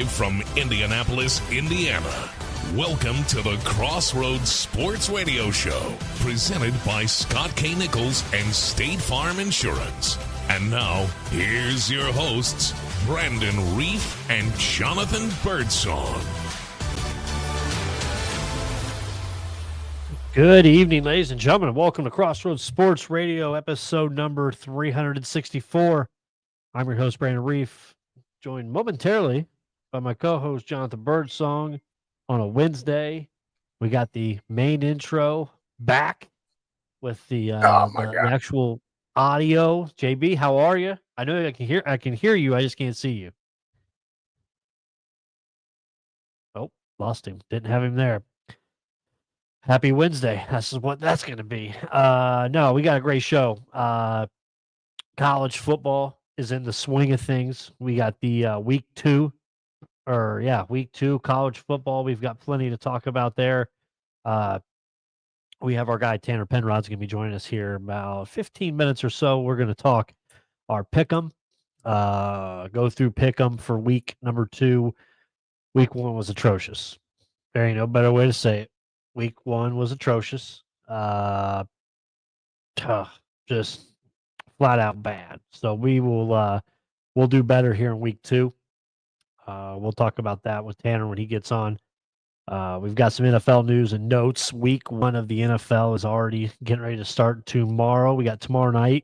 Live from Indianapolis, Indiana. Welcome to the Crossroads Sports Radio Show, presented by Scott K. Nichols and State Farm Insurance. And now, here's your hosts, Brandon Reef and Jonathan Birdsong. Good evening, ladies and gentlemen, and welcome to Crossroads Sports Radio, episode number 364. I'm your host, Brandon Reef, joined momentarily by my co-host, Jonathan Birdsong, on a Wednesday. We got the main intro back with the actual audio. JB, how are you? I know I can hear you. I just can't see you. Oh, lost him. Didn't have him there. Happy Wednesday. That's what that's going to be. No, we got a great show. College football is in the swing of things. We got the week two college football. We've got plenty to talk about there. We have our guy Tanner Penrod's going to be joining us here in about 15 minutes or so. We're going to talk our pick'em, go through pick'em for week number 2. Week 1 was atrocious. There ain't no better way to say it. Week 1 was atrocious. Just flat out bad. So we'll do better here in week 2. We'll talk about that with Tanner when he gets on. We've got some NFL news and notes. Week 1 of the NFL is already getting ready to start tomorrow. We got tomorrow night,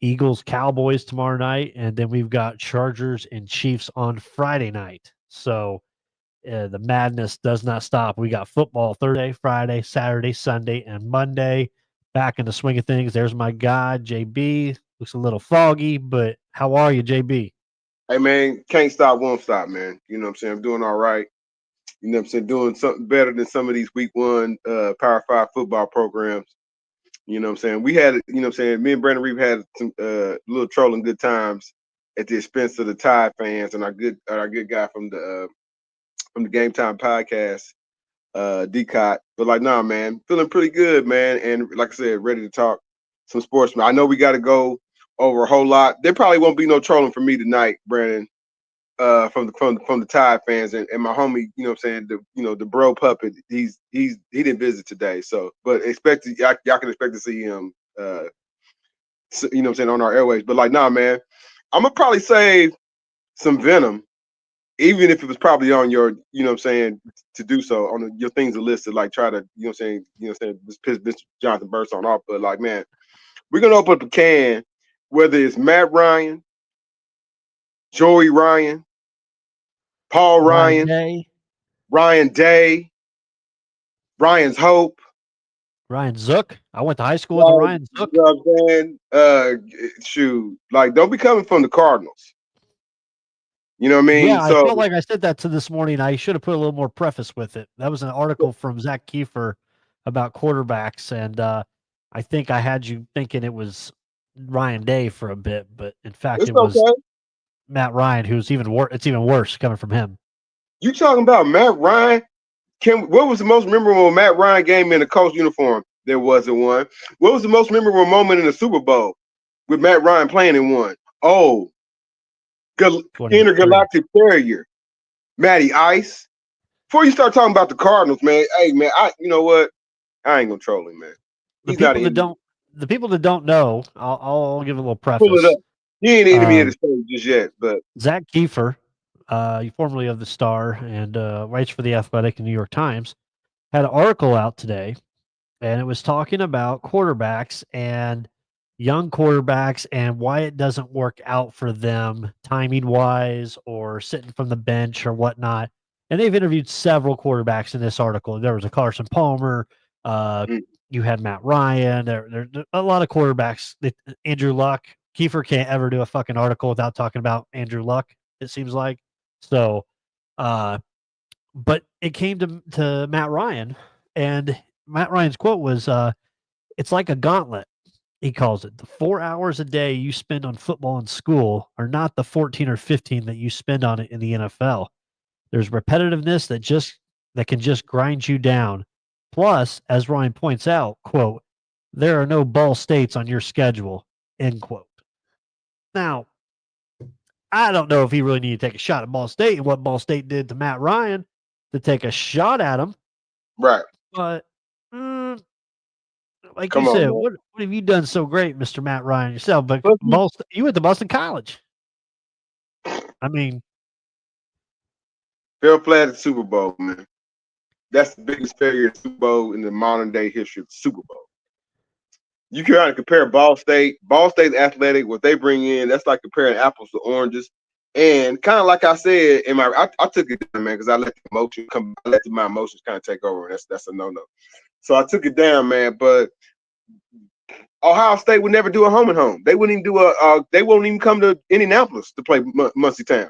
Eagles, Cowboys tomorrow night, and then we've got Chargers and Chiefs on Friday night. So the madness does not stop. We got football Thursday, Friday, Saturday, Sunday, and Monday. Back in the swing of things. There's my guy, JB. Looks a little foggy, but how are you, JB? Hey, man, can't stop, won't stop, man. You know what I'm saying? I'm doing all right. You know what I'm saying? Doing something better than some of these week 1 Power 5 football programs. You know what I'm saying? We had, you know what I'm saying, me and Brandon Reeve had some little trolling good times at the expense of the Tide fans and our good guy from the Game Time podcast, Decot. But like, nah, man, feeling pretty good, man. And like I said, ready to talk some sports. I know we got to go over a whole lot. There probably won't be no trolling for me tonight, Brandon, from the Tide fans and my homie. You know what I'm saying? The bro puppet. He didn't visit today, so but y'all can expect to see him. You know what I'm saying, on our airways. But like, nah, man, I'm gonna probably save some venom. Even if it was probably on your, you know what I'm saying, to do so on your things are listed, like try to, you know what I'm saying, just piss Mr. Jonathan Birdsong off. But like, man, we're gonna open up a can, whether it's Matt Ryan, Joey Ryan, Paul Ryan, Ryan Day, Ryan's Hope, Ryan Zook. I went to high school with Ryan Zook. You know what I'm saying? Shoot, like, don't be coming from the Cardinals. You know what I mean? Yeah, I felt like I said that to this morning. I should have put a little more preface with it. That was an article from Zach Kiefer about quarterbacks, and I think I had you thinking it was Ryan Day for a bit, but in fact, it was Matt Ryan, who's even worse. It's even worse coming from him. You talking about Matt Ryan? What was the most memorable Matt Ryan game in a Colts uniform? There wasn't one. What was the most memorable moment in the Super Bowl with Matt Ryan playing in one? Oh, Intergalactic Carrier, Matty Ice. Before you start talking about the Cardinals, man, hey, man, you know what? I ain't gonna troll him, man. The people that don't know, I'll give a little preface. Pull it up. He ain't enemy of the stage just yet, but Zach Kiefer, formerly of the Star and writes for the Athletic and New York Times, had an article out today, and it was talking about quarterbacks and young quarterbacks and why it doesn't work out for them timing wise or sitting from the bench or whatnot. And they've interviewed several quarterbacks in this article. There was a Carson Palmer. You had Matt Ryan. There's a lot of quarterbacks. Andrew Luck. Kiefer can't ever do a fucking article without talking about Andrew Luck, it seems like. So, but it came to Matt Ryan, and Matt Ryan's quote was, it's like a gauntlet. He calls it. The 4 hours a day you spend on football in school are not the 14 or 15 that you spend on it in the NFL. There's repetitiveness that can just grind you down. Plus, as Ryan points out, quote, there are no Ball States on your schedule, end quote. Now, I don't know if he really needed to take a shot at Ball State and what Ball State did to Matt Ryan to take a shot at him. Right. But like Come you on, said, man. what have you done so great, Mr. Matt Ryan yourself? But Well, you went to Boston College. I mean, fell flat at the Super Bowl, man. That's the biggest failure in the Super Bowl in the modern day history of the Super Bowl. You can kind of compare Ball State. Ball State's athletic, what they bring in, that's like comparing apples to oranges. And kind of like I said, I took it down, man, because I let the emotion come. I let my emotions kind of take over, and that's a no. So I took it down, man. But Ohio State would never do a home and home. They wouldn't even do they won't even come to Indianapolis to play Muncie Town.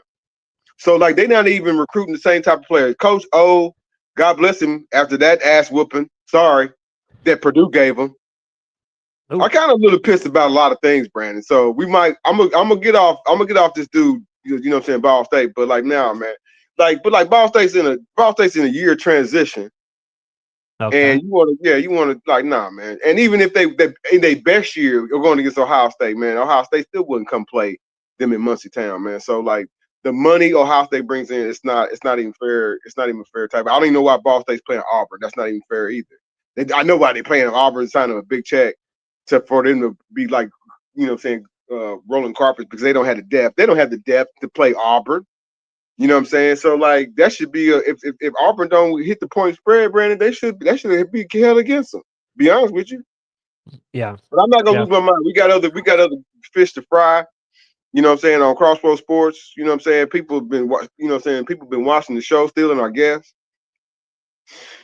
So like they're not even recruiting the same type of players. Coach O, God bless him, after that ass whooping, that Purdue gave him. Ooh. I kind of a little pissed about a lot of things, Brandon. So we might I'm gonna get off this dude, you know what I'm saying, Ball State, but like now, man. Ball State's in a year transition. Okay. And you want to like, nah, man. And even if they in their best year are going against Ohio State, man, Ohio State still wouldn't come play them in Muncie Town, man. So like the money Ohio State brings in, it's not even fair. It's not even fair type. I don't even know why Ball State's playing Auburn. That's not even fair either. I know why they're playing Auburn, signing a big check for them to be like, you know what I'm saying, rolling carpets because they don't have the depth. They don't have the depth to play Auburn. You know what I'm saying? So like that should be if Auburn don't hit the point spread, Brandon, that should be held against them. Be honest with you. Yeah. But I'm not gonna lose my mind. We got other fish to fry. You know what I'm saying, on Crossroads Sports. You know what I'm saying? People have been people have been watching the show, stealing our guests.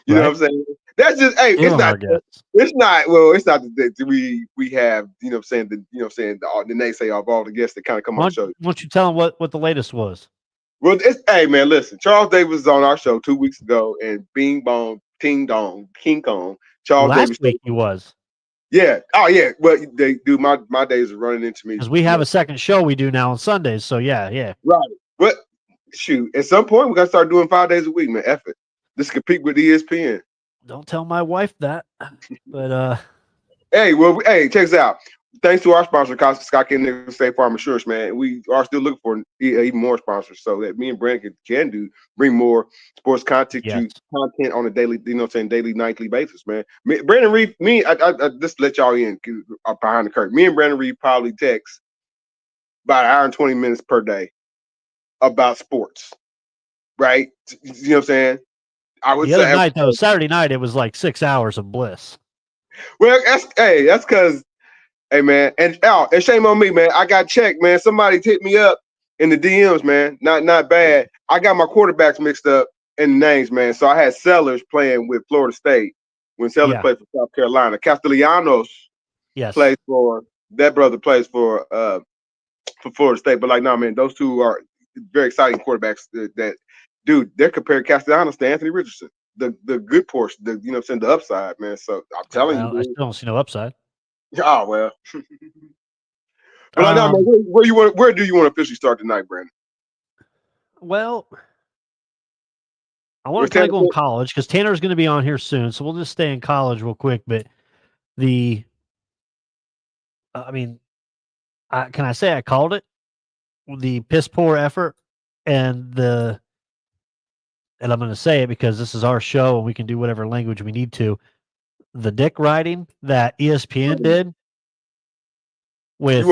You know what I'm saying? That's just Stealing our guests. It's not that we have, you know what I'm saying, the naysay of all the guests that kind of come on the show. Why don't you tell them what the latest was? Well, hey man, listen. Charles Davis was on our show 2 weeks ago, and Bing Bong, Ting Dong, King Kong. Charles Last Davis. week he was. Yeah. Oh yeah. Well, they do. My days are running into me Because we have a second show we do now on Sundays. So yeah. Right. But shoot, at some point we gotta start doing 5 days a week, man. F it. Let's compete with ESPN. Don't tell my wife that. But hey, check this out. Thanks to our sponsor, Scott King State Farm Insurance, man. We are still looking for even more sponsors so that me and Brandon can bring more sports content on a daily, you know what I'm saying, daily, nightly basis, man. Brandon Reed, I just let y'all in behind the curtain. Me and Brandon Reed probably text about an hour and 20 minutes per day about sports, right? You know what I'm saying? I would the other night, though, Saturday night, it was like 6 hours of bliss. Well, that's because, hey, man, and shame on me, man. I got checked, man. Somebody hit me up in the DMs, man. Not bad. I got my quarterbacks mixed up in the names, man. So I had Sellers playing with Florida State when Sellers played for South Carolina. Castellanos plays for that brother plays for Florida State. But like, no, man, those two are very exciting quarterbacks. That dude, they're comparing Castellanos to Anthony Richardson. The good portion, you know what I'm saying, the upside, man. So I'm telling you, I still don't see no upside. Oh well. But I know, man, where do you want to officially start tonight, Brandon? Well, I want to kind of go in college because Tanner's going to be on here soon, so we'll just stay in college real quick. But can I say I called it? The piss poor effort and I'm going to say it because this is our show and we can do whatever language we need to. The dick riding that ESPN did with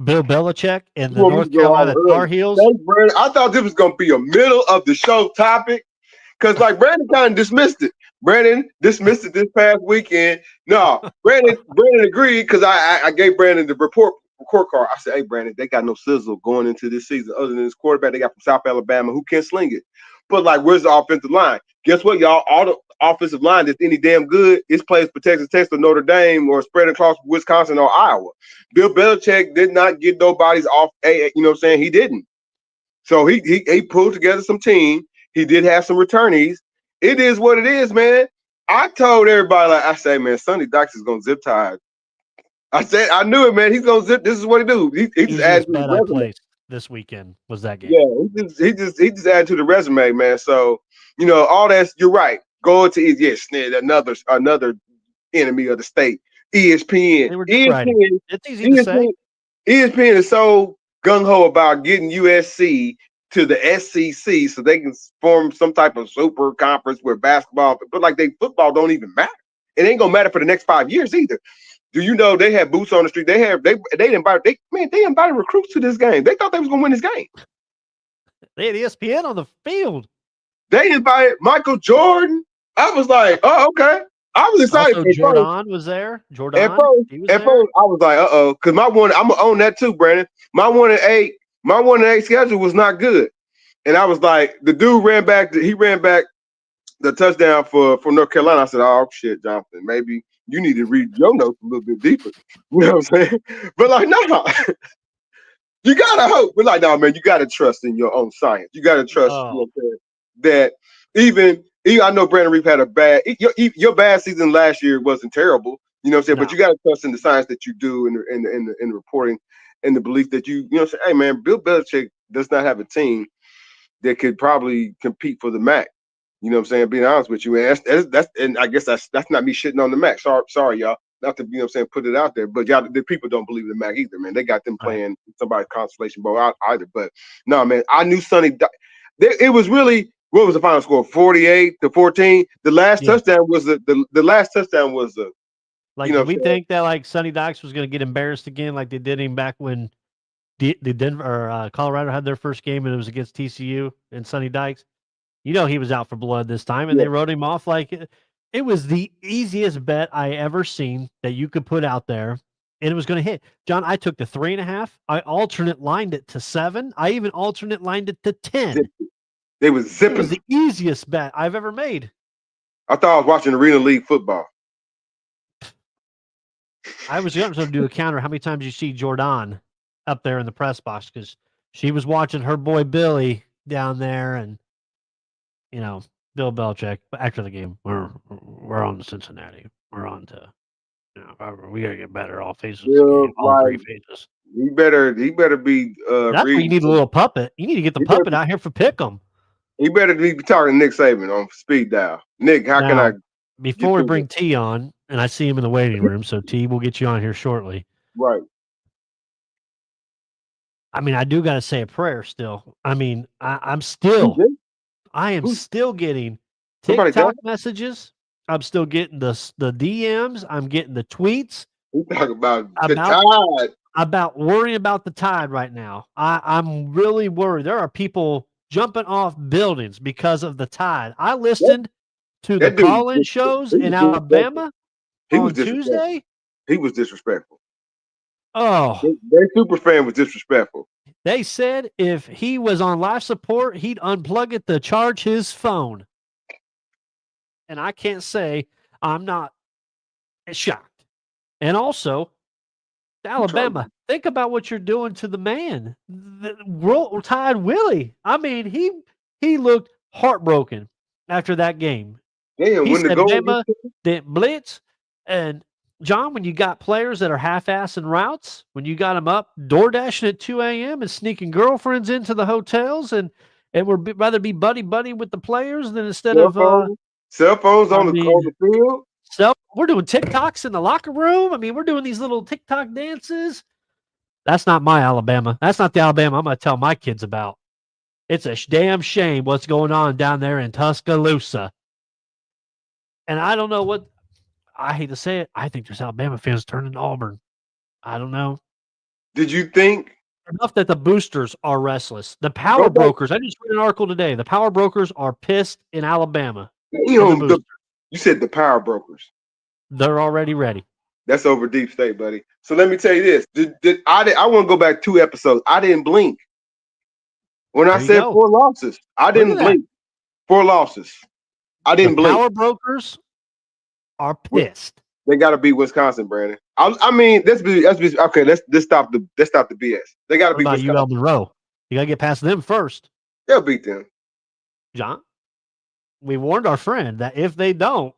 Bill Belichick and the North Carolina Tar Heels. Brandon, I thought this was going to be a middle of the show topic because, like, Brandon kind of dismissed it. Brandon dismissed it this past weekend. No, Brandon agreed because I gave Brandon the report card. I said, hey, Brandon, they got no sizzle going into this season other than this quarterback they got from South Alabama who can sling it. But, like, where's the offensive line? Guess what, y'all? All the offensive line that's any damn good is plays for Texas Tech or Notre Dame or spreading across Wisconsin or Iowa. Bill Belichick did not get nobody's off. You know what I'm saying? He didn't. So he pulled together some team. He did have some returnees. It is what it is, man. I told everybody, like I say, man, Sonny Dykes is gonna zip tie. I said I knew it, man. He's gonna zip. This is what he do. He just added to the resume. This weekend was that game. Yeah, he just added to the resume, man. So you know all that's. You're right. Going to another enemy of the state. ESPN. It's easy to say. ESPN is so gung ho about getting USC to the SEC so they can form some type of super conference where basketball, but like football don't even matter. It ain't gonna matter for the next 5 years either. Do you know they had boots on the street? They invited recruits to this game. They thought they was gonna win this game. They had ESPN on the field. They invited Michael Jordan. I was like, oh, okay. I was excited. Also, Jordan was there. Jordan, at first, I was like, because I'm gonna own that too, Brandon. My 1-8 schedule was not good, and I was like, the dude ran back the touchdown for North Carolina. I said, oh shit, Jonathan, maybe you need to read your notes a little bit deeper. You know what I'm saying? But like, no, you gotta hope. But like, no, man, you gotta trust in your own science. You gotta trust that even I know Brandon Reef had a bad your bad season last year wasn't terrible. You know what I'm saying? No. But you gotta trust in the science that you do in the reporting and the belief that you know, say, hey man, Bill Belichick does not have a team that could probably compete for the MAC. You know what I'm saying? Being honest with you, and that's and I guess that's not me shitting on the MAC. Sorry, y'all. Not to, you know what I'm saying, put it out there, but y'all, the people don't believe in the MAC either, man. They got them playing somebody's consolation bowl out either. But no, man, I knew Sonny. It was really, what was the final score? 48-14. The last touchdown was the last touchdown was the. Like, you know, we think that like Sonny Dykes was going to get embarrassed again, like they did him back when the Denver or Colorado had their first game and it was against TCU and Sonny Dykes. You know, he was out for blood this time, and they wrote him off like it was the easiest bet I ever seen that you could put out there, and it was going to hit. John, I took the 3.5. I alternate lined it to 7. I even alternate lined it to 10. They was zipping. It was the easiest bet I've ever made. I thought I was watching Arena League football. I was going to do a counter. How many times you see Jordan up there in the press box, because she was watching her boy Billy down there, and you know, Bill Belichick. But after the game, we're on to Cincinnati. We're on to, you know, we gotta get better. All phases. All three phases. He better be. That's where you need a little puppet. You need to get the puppet out here for Pick'em. He better be talking to Nick Saban on speed dial. Nick, how can I? Before we bring T on, and I see him in the waiting room, so T, we'll get you on here shortly. Right. I mean, I do got to say a prayer still. I mean, I am still getting TikTok messages. I'm still getting the DMs. I'm getting the tweets. We talk about the Tide. About worrying about the Tide right now. I'm really worried. There are people jumping off buildings because of the Tide. I listened to the call-in shows in Alabama on Tuesday. He was disrespectful. Oh, their super fan was disrespectful. They said if he was on life support, he'd unplug it to charge his phone. And I can't say I'm not shocked. And also, Alabama, think about what you're doing to the man. The Tide Willie. I mean, he looked heartbroken after that game. Damn, he said Bama didn't blitz. And John, when you got players that are half-assing routes, when you got them up door-dashing at 2 a.m. and sneaking girlfriends into the hotels and would rather be buddy-buddy with the players than instead of cell phones on the field. We're doing TikToks in the locker room. I mean, we're doing these little TikTok dances. That's not my Alabama. That's not the Alabama I'm going to tell my kids about. It's a damn shame what's going on down there in Tuscaloosa. And I don't know what. I hate to say it. I think there's Alabama fans turning Auburn. I don't know. Did you think? Enough that the boosters are restless. The power brokers. I just read an article today. The power brokers are pissed in Alabama. You said the power brokers. They're already ready. That's over deep state, buddy. So let me tell you this. I want to go back 2 episodes. I didn't blink. When I said 4 losses, I didn't blink. 4 losses. I didn't blink. Power brokers are pissed. They got to beat Wisconsin, Brandon. I mean, let's stop the BS. They got to beat Wisconsin. UL Monroe. You got to get past them first. They'll beat them. John, we warned our friend that if they don't,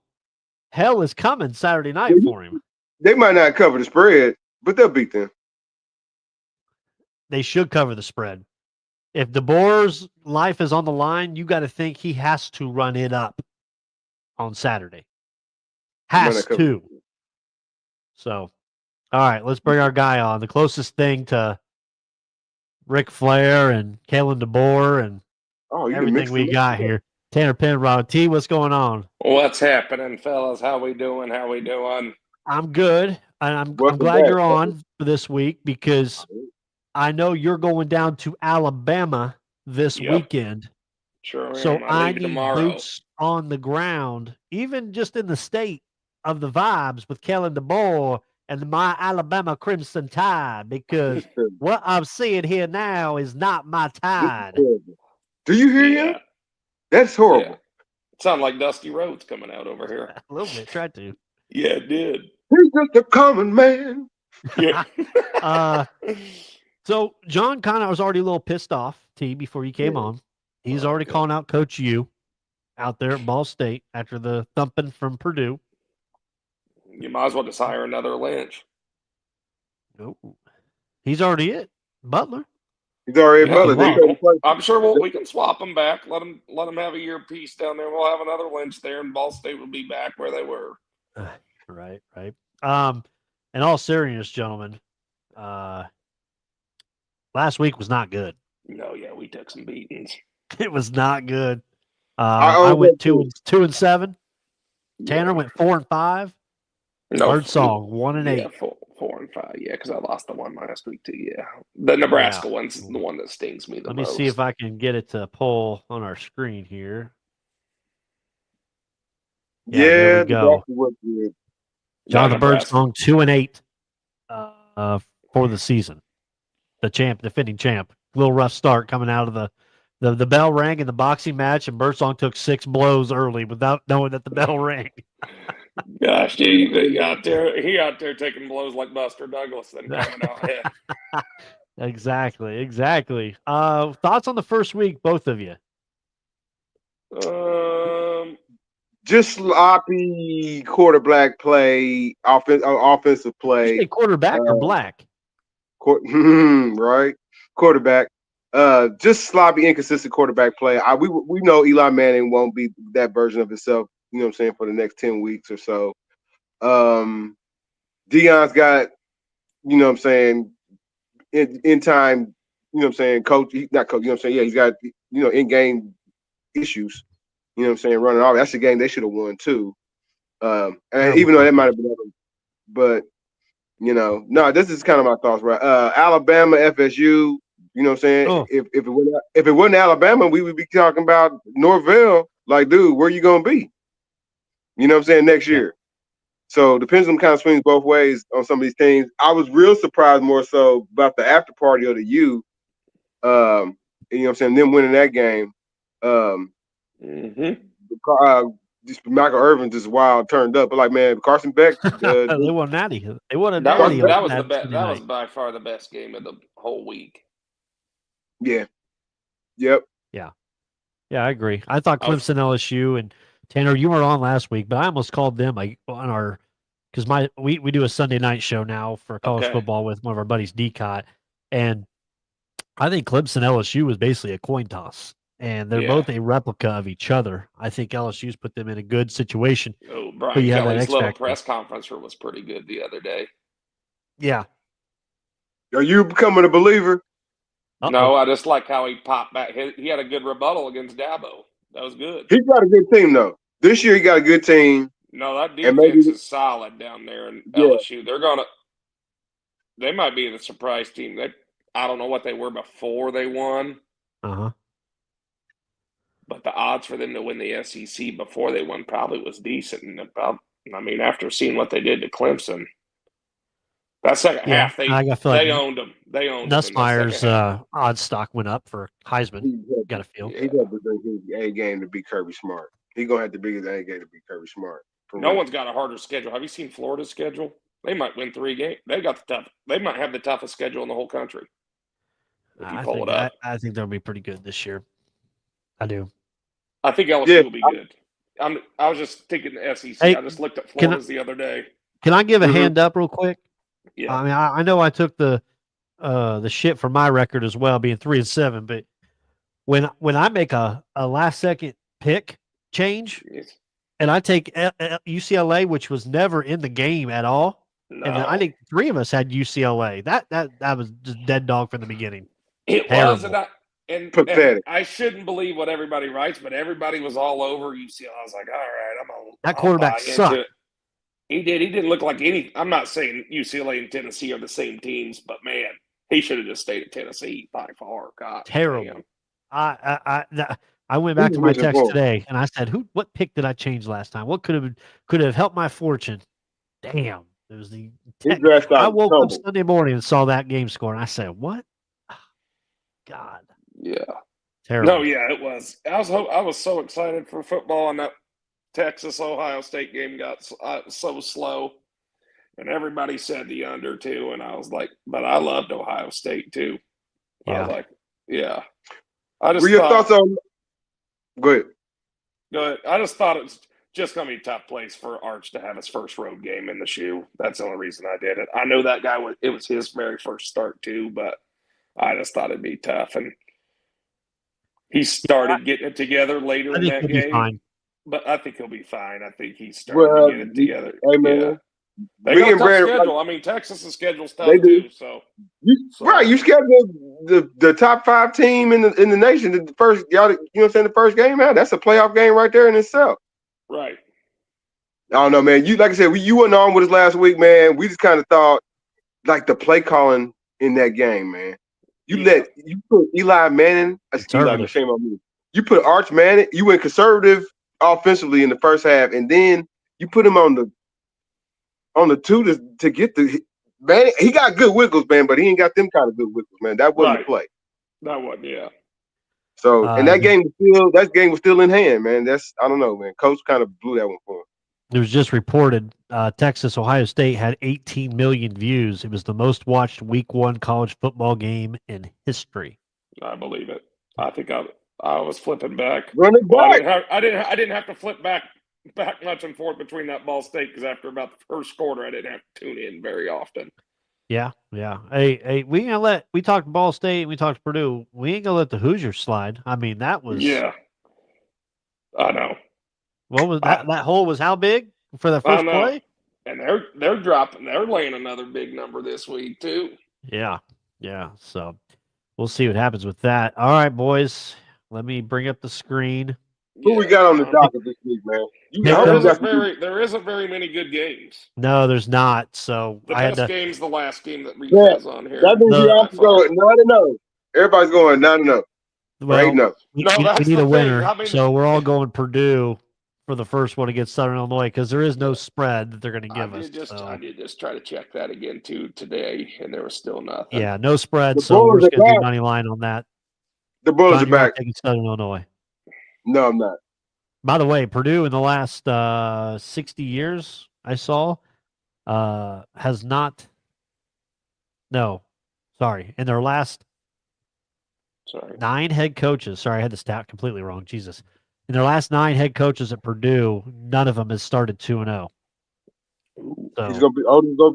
hell is coming Saturday night for him. They might not cover the spread, but they'll beat them. They should cover the spread. If DeBoer's life is on the line, you got to think he has to run it up on Saturday. Has to. So, all right, let's bring our guy on. The closest thing to Ric Flair and Kalen DeBoer and Oh, you done everything mixed we them got up. here. Tanner Penrod. T, what's going on? What's happening, fellas? How we doing? How we doing? I'm good. And I'm Welcome glad back, you're fellas. on for this week because I know you're going down to Alabama this Yep. weekend. Sure So am. I leave need tomorrow. boots on the ground, even just in the state of the vibes with Kellen DeBoer and my Alabama Crimson Tide, because what I'm seeing here now is not my tide. Do you hear him? That's horrible. Yeah. It sounded like Dusty Rhodes coming out over here. A little bit, tried to. Yeah, it did. He's just a common man. Yeah. So John Connor was already a little pissed off, T, before you came on. He's already calling out Coach U out there at Ball State after the thumping from Purdue. You might as well just hire another Lynch. Nope. He's already it. Butler. He's already Yeah, Butler. I'm sure we can swap them back. Let them have a year piece down there. We'll have another Lynch there, and Ball State will be back where they were. Right. In all seriousness, gentlemen, last week was not good. No, yeah, we took some beatings. It was not good. I went 2-7. Tanner went 4-5. No, Birdsong 1-8. 4-5. Yeah, because I lost the one last week too. Yeah, the Nebraska one's the one that stings me the most. Let me see if I can get it to pull on our screen here. Yeah, there we go. Jonathan Birdsong 2-8 for the season. The defending champ. A little rough start coming out of the bell rang in the boxing match, and Birdsong took 6 blows early without knowing that the bell rang. Gosh, he out there taking blows like Buster Douglas and coming out ahead. Exactly. Thoughts on the first week, both of you? Just sloppy quarterback play, offensive play. You say quarterback or black? Right, quarterback. Just sloppy, inconsistent quarterback play. We know Eli Manning won't be that version of himself. You know what I'm saying, for the next 10 weeks or so. Deion's got, you know what I'm saying, in time, you know what I'm saying, not coach, you know what I'm saying, yeah, he's got, in-game issues, you know what I'm saying, running off. That's the game they should have won too. And even though that might have been other, but, no, this is kind of my thoughts, right? Alabama, FSU, you know what I'm saying? Oh. If it wasn't Alabama, we would be talking about Norvell. Like, dude, where you going to be? You know what I'm saying, next year. So the pendulum kind of swings both ways on some of these teams. I was real surprised more so about the after party of the U. You know what I'm saying, them winning that game. Just Michael Irvin just wild turned up. But like, man, Carson Beck, they won natty. They won a that natty. That was by far the best game of the whole week. Yeah. Yep. Yeah, I agree. I thought Clemson, LSU, and Tanner, you were on last week, but I almost called them on our, because we do a Sunday night show now for college football with one of our buddies, Decott, and I think Clemson, LSU was basically a coin toss, and they're both a replica of each other. I think LSU's put them in a good situation. Oh, Brian Kelly's little press conference was pretty good the other day. Yeah. Are you becoming a believer? No, I just like how he popped back. He had a good rebuttal against Dabo. That was good. He's got a good team, though. This year, he got a good team. No, that defense is solid down there in LSU. They might be the surprise team. I don't know what they were before they won. But the odds for them to win the SEC before they won probably was decent. And after seeing what they did to Clemson, that second half, they owned them. They owned them. Nussmeier's odds stock went up for Heisman. Got to feel. He had to bring his A game to beat Kirby Smart. He's going to have to bring his A game to beat Kirby Smart. No one's got a harder schedule. Have you seen Florida's schedule? They might win 3 games. They might have the toughest schedule in the whole country. If you pull it up. I think they'll be pretty good this year. I do. I think LSU will be good. I was just thinking the SEC. Hey, I just looked at Florida's the other day. Can I give a hand up real quick? Yeah. I mean, I know I took the shit for my record as well, being 3-7, but when I make a last second pick change, and I take UCLA, which was never in the game at all, and I think 3 of us had UCLA. That was just dead dog from the beginning. It Terrible. was, and Pathetic. I shouldn't believe what everybody writes, but everybody was all over UCLA. I was like, all right, that quarterback sucked. He did. He didn't look like any. I'm not saying UCLA and Tennessee are the same teams, but man, he should have just stayed at Tennessee by far. God, terrible. Man. I went back to my text today and I said, what pick did I change last time? What could have helped my fortune? Damn. It was the I woke up Sunday morning and saw that game score and I said, what? God. Yeah. Terrible. No, yeah, it was. I was so excited for football, and that Texas-Ohio State game got so slow. And everybody said the under, too. And I was like, but I loved Ohio State, too. Yeah. I was like, yeah. I just Were your thoughts on – go ahead. Go ahead. I just thought it was just going to be a tough place for Arch to have his first road game in the shoe. That's the only reason I did it. I know that guy it was his very first start, too, but I just thought it'd be tough. And he started getting it together later in that game. But I think he'll be fine. I think he's starting to get it together. Hey, man. Yeah. They got a tough schedule. I mean, Texas' schedule's tough too. Right, you scheduled the top 5 team in the nation. The first, y'all, you know what I'm saying? The first game out. That's a playoff game right there in itself. Right. I don't know, man. You like I said, you weren't on with us last week, man. We just kind of thought like the play calling in that game, man. You put Eli Manning. Shame on me. You put Arch Manning. You went conservative offensively in the first half, and then you put him on the 2 to get the man. He got good wiggles, man, but he ain't got them kind of good wiggles, man. That wasn't the play. That wasn't, yeah. So, and that game was still in hand, man. I don't know, man. Coach kind of blew that one for him. It was just reported Texas Ohio State had 18 million views. It was the most watched Week 1 college football game in history. I believe it. I think I was flipping back. Run it back. Well, I didn't have to flip back much and forth between that Ball State because after about the first quarter, I didn't have to tune in very often. Yeah. Hey, we talked Ball State, we talked Purdue. We ain't gonna let the Hoosiers slide. I mean, that was I know. What was that? That hole was how big for the first play? And they're laying another big number this week too. Yeah. So we'll see what happens with that. All right, boys. Let me bring up the screen. Who we got on the docket this week, man? There isn't very many good games. No, there's not. So the best game's the last game that Reed has on here. That means we also go 9-0. Everybody's going 9-0. Well, we need a winner. I mean, so we're all going Purdue for the first one against Southern Illinois because there is no spread that they're going to give us. I did just try to check that again too today, and there was still nothing. Yeah, no spread. So we're just going to do money line on that. The Bulls are back. Southern Illinois. No, I'm not. By the way, Purdue in the last 60 years, I saw, has not. No, sorry. In their last 9 head coaches. Sorry, I had the stat completely wrong. Jesus. In their last 9 head coaches at Purdue, none of them has started 2-0. So he's gonna be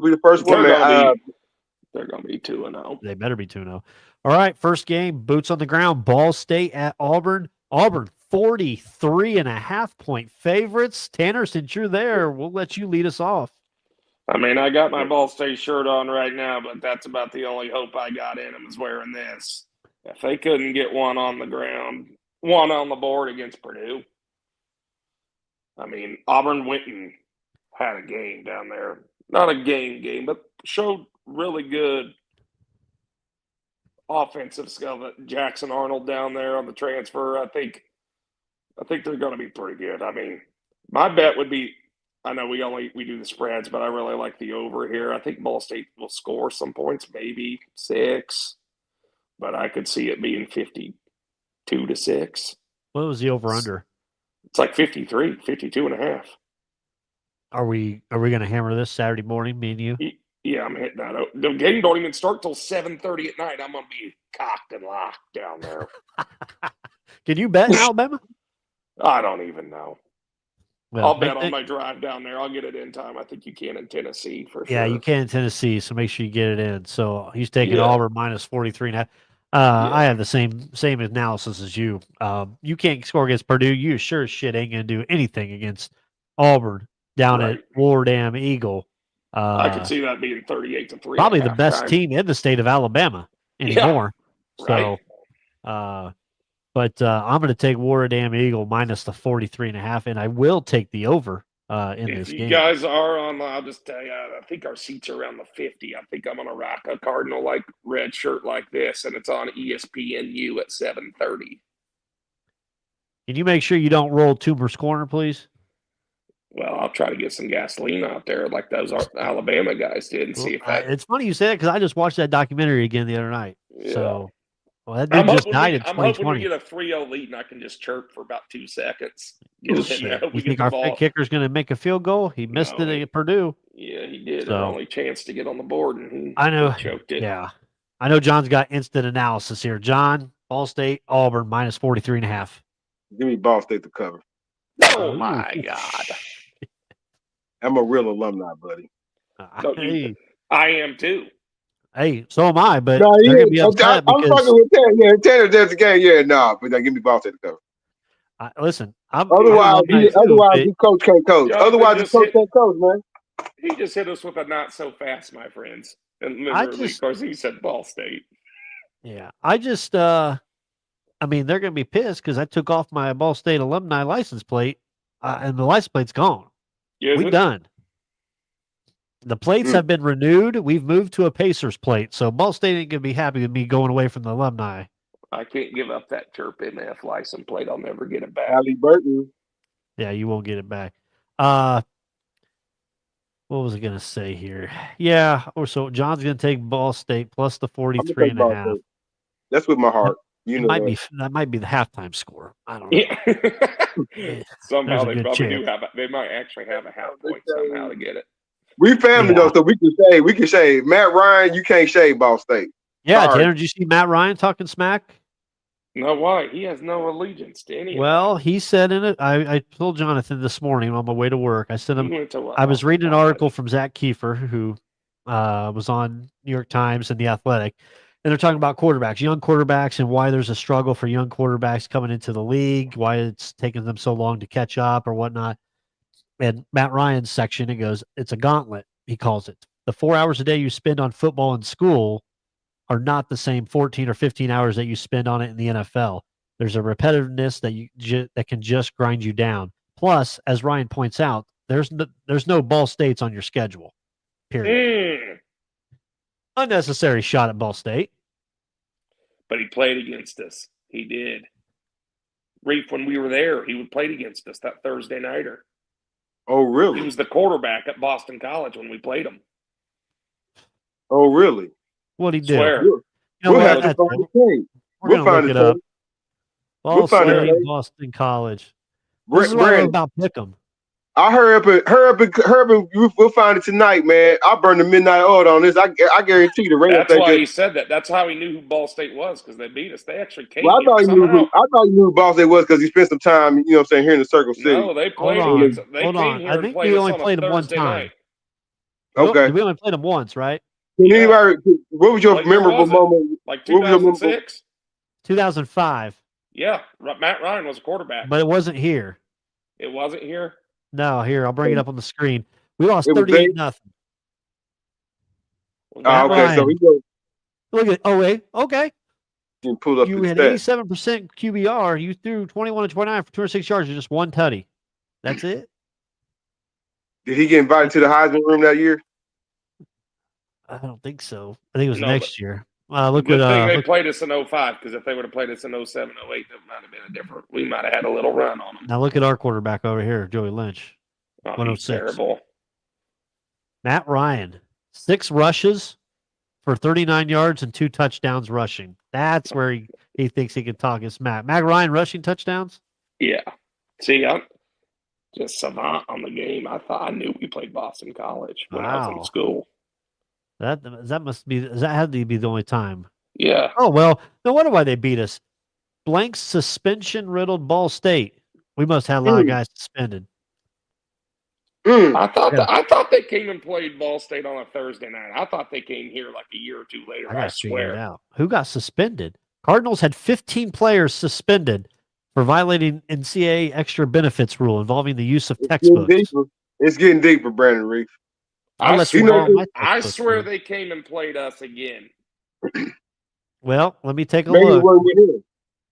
the first one. They're gonna be 2-0. They better be 2-0. All right, first game, boots on the ground. Ball State at Auburn. Auburn 43.5-point favorites. Tanner, since you're there, we'll let you lead us off. I mean, I got my Ball State shirt on right now, but that's about the only hope I got in them is wearing this. If they couldn't get one on the ground, one on the board against Purdue, I mean, Auburn went and had a game down there. Not a game, but showed really good offensive skill. That Jackson Arnold down there on the transfer, I think they're going to be pretty good. I mean, my bet would be, I know we do the spreads, but I really like the over here. I think Ball State will score some points, maybe 6, but I could see it being 52-6. What was the over under? It's like 52.5. Are we going to hammer this Saturday morning, me and you? Yeah, I'm hitting that. The game don't even start till 7:30 at night. I'm going to be cocked and locked down there. Can you bet in Alabama? I don't even know. Well, I'll bet on my drive down there. I'll get it in time. I think you can in Tennessee for sure. Yeah, you can in Tennessee, so make sure you get it in. So he's taking Auburn minus 43.5. I have the same analysis as you. You can't score against Purdue. You sure as shit ain't going to do anything against Auburn down at War Dam Eagle. I could see that being 38-3. Probably the best team in the state of Alabama anymore. So, but I'm going to take War a Damn Eagle minus the 43.5, and I will take the over in this game. If you guys are on, I'll just tell you, I think our seats are around the 50. I think I'm going to rock a Cardinal like red shirt like this, and it's on ESPNU at 7:30. Can you make sure you don't roll Toomer's Corner, please? Well, I'll try to get some gasoline out there like those Alabama guys did and see if that. It's funny you say that because I just watched that documentary again the other night. Yeah. So, that dude just died in 2020. I'm hoping we get a 3-0 lead and I can just chirp for about 2 seconds. You think our kicker's going to make a field goal? He missed it at Purdue. Yeah, he did. Our only chance to get on the board, and he choked it. Yeah. I know John's got instant analysis here. John, Ball State, Auburn, minus 43.5. Give me Ball State to cover. Oh, my God. I'm a real alumni, buddy. I am too. Hey, so am I, but they're going to be upset I'm fucking with Tanner. Yeah, Tanner does the game. Yeah, but give me Ball State to cover. Listen, otherwise, the coach can't coach. Otherwise, the coach can't coach, man. He just hit us with a not so fast, my friends. And literally, of course, he said Ball State. Yeah, I mean, they're going to be pissed because I took off my Ball State alumni license plate, and the license plate's gone. We're done. The plates have been renewed. We've moved to a Pacers plate, so Ball State ain't going to be happy with me going away from the alumni. I can't give up that Chirp MF license plate. I'll never get it back. Ali Burton. Yeah, you won't get it back. What was I going to say here? Yeah, so John's going to take Ball State plus the 43.5. That's with my heart. That might be the halftime score. I don't know. Yeah. Somehow they probably do have. They might actually have a half point somehow to get it. We family though, so we can shade. Matt Ryan, you can't shade Ball State. Yeah, Tanner, did you see Matt Ryan talking smack? No, why? He has no allegiance to any. Well, he said in it. I told Jonathan this morning on my way to work. I sent him. I was reading an article from Zach Kiefer, who was on New York Times and The Athletic, and they're talking about quarterbacks, young quarterbacks, and why there's a struggle for young quarterbacks coming into the league, why it's taking them so long to catch up or whatnot. And Matt Ryan's section, it goes, it's a gauntlet, he calls it. The 4 hours a day you spend on football in school are not the same 14 or 15 hours that you spend on it in the NFL. There's a repetitiveness that can just grind you down. Plus, as Ryan points out, there's no Ball States on your schedule, period. Unnecessary shot at Ball State. But he played against us. He did. Reef, when we were there, he played against us that Thursday nighter. Oh, really? He was the quarterback at Boston College when we played him. Oh, really? What'd he do? We'll have to find the We'll find it up. Ball State, Boston College. This is what I'm about Pick'em. I'll hurry up and we'll find it tonight, man. I'll burn the midnight oil on this. I guarantee the Rams. That's why he said that. That's how he knew who Ball State was, because they beat us. They actually came. Well, I thought he knew who Ball State was because he spent some time, here in the Circle City. No, they played against. They came here. I think we only played them one time. Okay, we only played them once, right? What was your memorable moment? Like 2006, 2005. Yeah, Matt Ryan was a quarterback, but it wasn't here. It wasn't here. No, here, I'll bring it up on the screen. We lost 38-0. Okay, so we go. Look at okay. You pull up. You had 87% QBR. You threw 21 to 29 for 206 yards and just one tutty. That's it. Did he get invited to the Heisman room that year? I don't think so. I think it was next year. Look at they played us in 05, because if they would have played us in 07, 08, that might have been a different. We might have had a little run on them. Now look at our quarterback over here, Joey Lynch. 106. Terrible. Matt Ryan, 6 rushes for 39 yards and 2 touchdowns rushing. That's where he thinks he can talk. It's Matt Ryan rushing touchdowns. Yeah. See, I'm just savant on the game. I knew we played Boston College when I was in school. That had to be the only time. Yeah. Oh, well, no wonder why they beat us. Blank suspension-riddled Ball State. We must have a lot of guys suspended. I thought they came and played Ball State on a Thursday night. I thought they came here like a year or two later. I swear. It out. Who got suspended? Cardinals had 15 players suspended for violating NCAA extra benefits rule involving the use of textbooks. It's getting deeper, Brandon Reef. I swear they came and played us again. Well, let me take a Maybe look. it wasn't with him.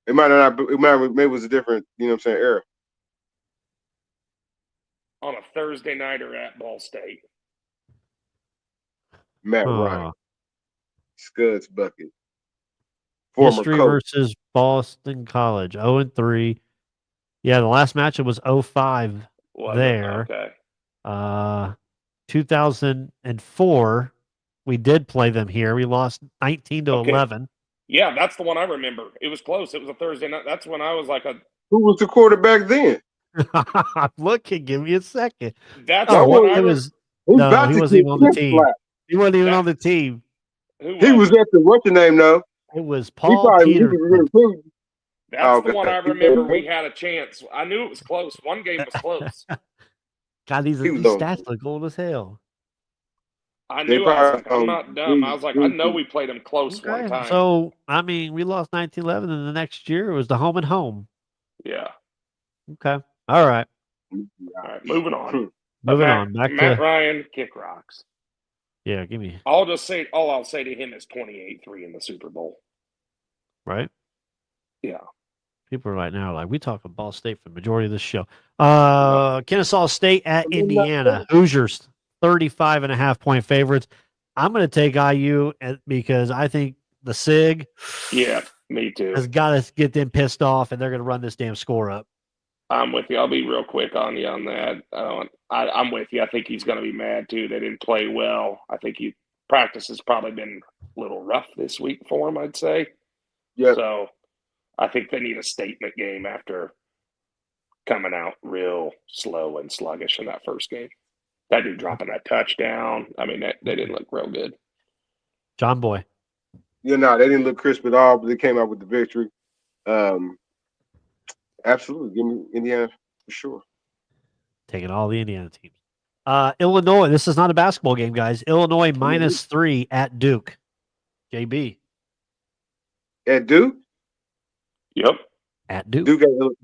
It might not. Maybe it was a different. You know what I'm saying? Era. On a Thursday nighter at Ball State. Matt Ryan, Scuds bucket. Former History coach. versus Boston College, 0-3. Yeah, the last match it was 0-5 there. Okay. 2004, we did play them here. We lost 19-11. Yeah, that's the one I remember. It was close. It was a Thursday night. That's when I was like Who was the quarterback then? I'm looking. Give me a second. That's the one it was. He No, he wasn't even on the team. He wasn't even on the team. He was at the what's the name though? It was Paul Peterson. That's the one I remember. We had a chance. I knew it was close. One game was close. God, these stats look old as hell. I knew. I was like, I'm not dumb. I was like, I know we played them close one time. So, I mean, we lost 19-11, and the next year it was the home and home. Yeah. Okay. All right. Moving on. Moving on. Back Matt to Ryan, kick rocks. Yeah, give me. All I'll say to him is 28-3 in the Super Bowl. Right? Yeah. People right now are like, we talk about Ball State for the majority of this show. Kennesaw State at Indiana. Hoosiers, 35.5-point favorites. I'm going to take IU because I think the SIG me too. has got to get them pissed off, and they're going to run this damn score up. I'm with you. I'll be real quick on you on that. I'm with you. I think he's going to be mad too. They didn't play well. I think practice has probably been a little rough this week for him, I'd say. Yeah. So I think they need a statement game after coming out real slow and sluggish in that first game. That dude dropping that touchdown. I mean, they didn't look real good. John Boy. Yeah, no, they didn't look crisp at all, but they came out with the victory. Absolutely. Give me Indiana for sure. Taking all the Indiana teams. Illinois. This is not a basketball game, guys. Illinois -3 at Duke. JB. At Duke? Yep. At Duke.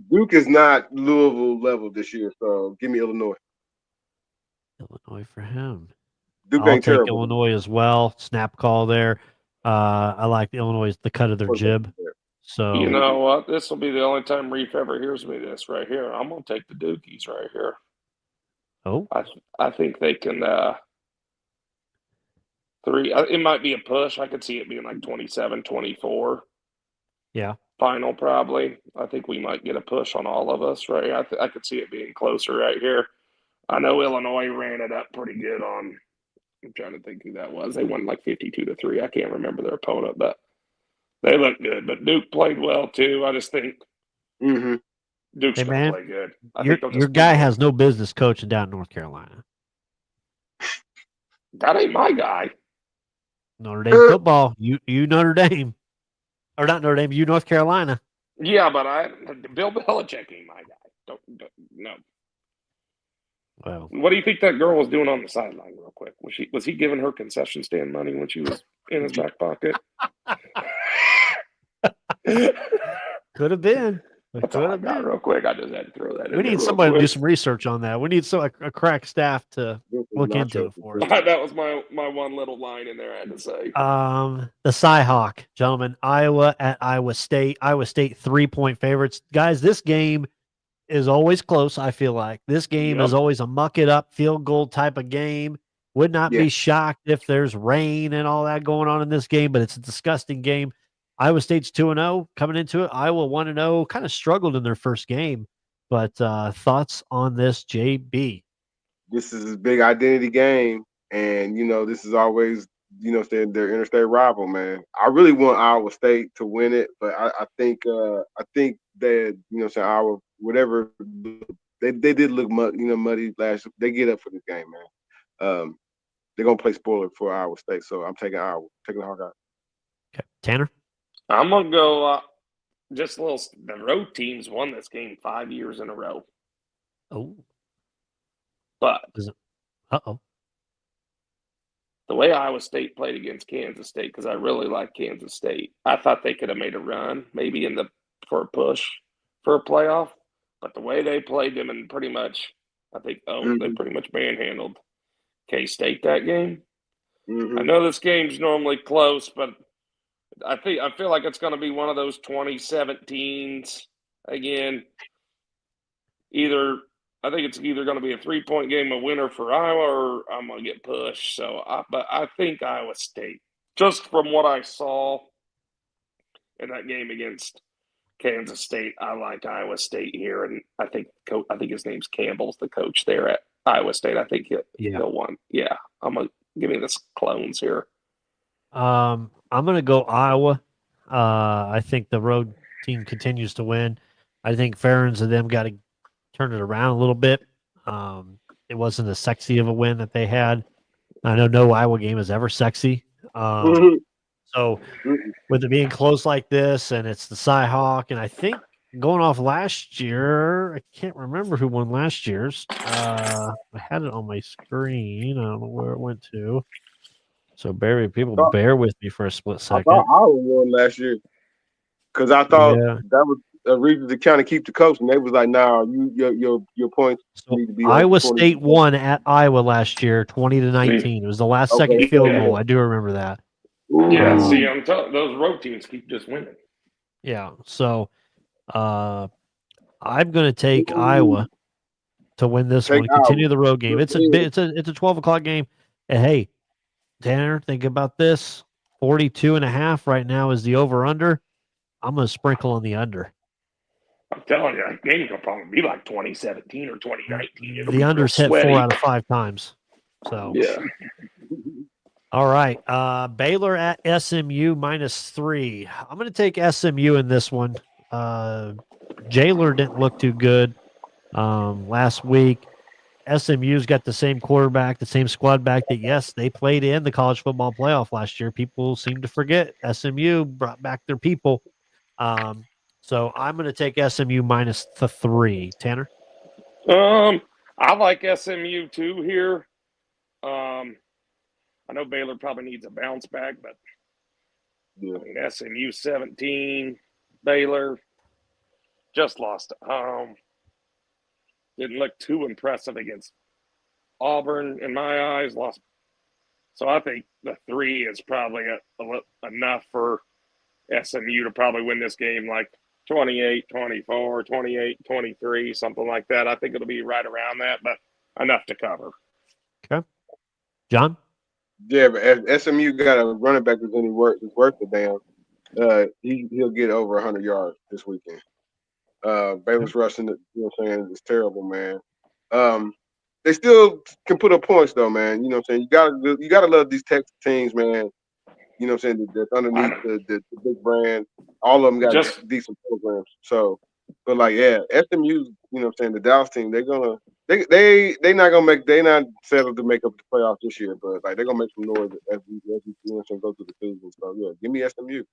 Duke is not Louisville level this year, so give me Illinois. Illinois for him. Duke I'll ain't take terrible. Illinois as well. Snap call there. I like Illinois' the cut of their jib. So you know what? This will be the only time Reef ever hears me this right here. I'm gonna take the Dukies right here. Oh, I think they can. It might be a push. I could see it being like 27-24. Yeah. Final probably. I think we might get a push on all of us right here. I could see it being closer right here. I know Illinois ran it up pretty good on. I'm trying to think who that was. They won like 52-3. I can't remember their opponent, but they look good. But Duke played well too. I just think Duke's going to play good. Your guy has no business coaching down in North Carolina. That ain't my guy. Notre Dame football. You Notre Dame. Or not Notre Dame, you North Carolina. Yeah, but Bill Belichick ain't my guy. No. Well, what do you think that girl was doing on the sideline, real quick? Was he giving her concession stand money when she was in his back pocket? Could have been. That's all I got real quick. I just had to throw that in. We need somebody to do some research on that. We need a crack staff to look into it for us. That was my one little line in there I had to say. The Cyhawk, gentlemen. Iowa at Iowa State. Iowa State 3-point favorites. Guys, this game is always close, I feel like. This game is always a muck it up field goal type of game. Would not be shocked if there's rain and all that going on in this game, but it's a disgusting game. Iowa State's 2-0 coming into it. Iowa 1-0, kind of struggled in their first game. But thoughts on this, JB? This is a big identity game, and this is always their interstate rival, man. I really want Iowa State to win it, but I think that Iowa, whatever they did look muddy last. They get up for this game, man. They're gonna play spoiler for Iowa State, so I'm taking Iowa, taking the Hawkeyes. Okay, Tanner. I'm gonna go. Just a little. The road teams won this game 5 years in a row. Oh, but the way Iowa State played against Kansas State, because I really like Kansas State, I thought they could have made a run, maybe for a push for a playoff. But the way they played them, and pretty much, I think, they pretty much manhandled K-State that game. I know this game's normally close, but I feel like it's going to be one of those 2017s again. I think it's either going to be a 3-point game, a winner for Iowa, or I'm going to get pushed. But I think Iowa State, just from what I saw in that game against Kansas State, I like Iowa State here, and I think his name's Campbell's the coach there at Iowa State. I think he'll win. Yeah, I'm gonna give me this clones here. I'm gonna go Iowa. I think the road team continues to win. I think Ferentz and them got to turn it around a little bit. It wasn't as sexy of a win that they had. I know no Iowa game is ever sexy. So with it being close like this, and it's the Cy-Hawk, and I think going off last year, I can't remember who won last year's. I had it on my screen. I don't know where it went to. So bear with me for a split second. I thought Iowa won last year because I thought that was a reason to kind of keep the coach, and they was like, "Nah, your points need to be." Iowa State won at Iowa last year, 20-19. It was the last second field goal. I do remember that. Yeah, see, I'm telling those road teams keep just winning. Yeah, so I'm going to take Iowa to win this one. Continue the road game. It's a 12:00 game. And hey, Tanner, think about this: 42.5 right now is the over/under. I'm going to sprinkle on the under. I'm telling you, that game will probably be like 2017 or 2019. The under's hit 4 out of 5 times. So yeah. All right. Baylor at SMU -3. I'm going to take SMU in this one. Jailer didn't look too good last week. SMU's got the same quarterback, the same squad back that, yes, they played in the college football playoff last year. People seem to forget SMU brought back their people. So I'm going to take SMU -3. Tanner? I like SMU too here. I know Baylor probably needs a bounce back, but I mean, SMU 17, Baylor just lost at home. Didn't look too impressive against Auburn in my eyes. Lost. So I think the 3 is probably enough for SMU to probably win this game like 28-24, 28-23, something like that. I think it'll be right around that, but enough to cover. Okay. John? Yeah, but SMU got a running back that's worth a damn. He'll get over 100 yards this weekend. Baylor's rushing, you know what I'm saying, it's terrible, man. They still can put up points though, man. You know what I'm saying? You gotta love these Texas teams, man. You know what I'm saying? That's underneath the big brand. All of them got decent programs. So, but like, yeah, SMU, you know what I'm saying, the Dallas team, they're not settled to make up the playoffs this year, but like they're gonna make some noise as we you know what I'm saying, go through the season. So yeah, give me SMU.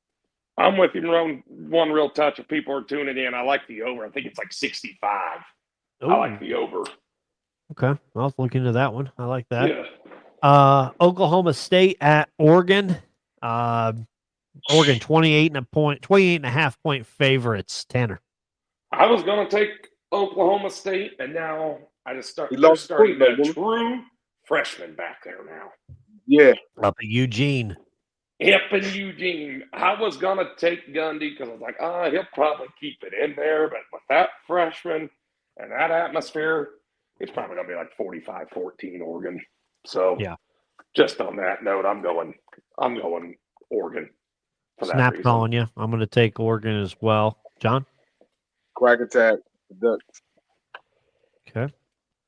I'm with you, Ron. One real touch. If people are tuning in, I like the over. I think it's like 65. Ooh. I like the over. Okay, I'll look into that one. I like that. Yeah. Oklahoma State at Oregon. Oregon 28.5 point favorites. Tanner. I was going to take Oklahoma State, and now I just starting the true freshman back there now. Yeah. Up at Eugene. Yep, in Eugene. I was going to take Gundy because I was like, he'll probably keep it in there. But with that freshman and that atmosphere, it's probably going to be like 45-14 Oregon. So yeah, just on that note, I'm going Oregon. Snap calling you. I'm going to take Oregon as well. John? Quack attack. Ducks. Okay.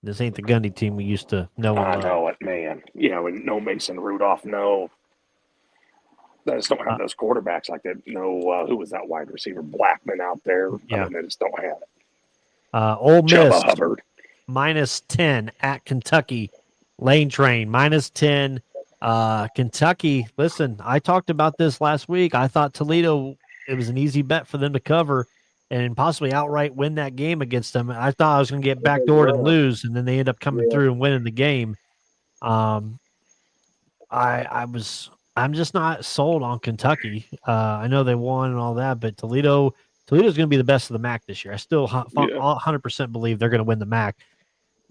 This ain't the Gundy team we used to know. I know it, man. Yeah, with no Mason Rudolph, no. They just don't have those quarterbacks like that. No, who was that wide receiver? Blackman out there. Yeah. I mean, they just don't have it. Ole Miss Hubbard. -10 at Kentucky. Lane Train -10. Kentucky, listen, I talked about this last week. I thought Toledo, it was an easy bet for them to cover and possibly outright win that game against them. I thought I was going to get backdoored and lose, and then they end up coming through and winning the game. I'm just not sold on Kentucky. I know they won and all that, but Toledo's going to be the best of the MAC this year. I still 100% believe they're going to win the MAC.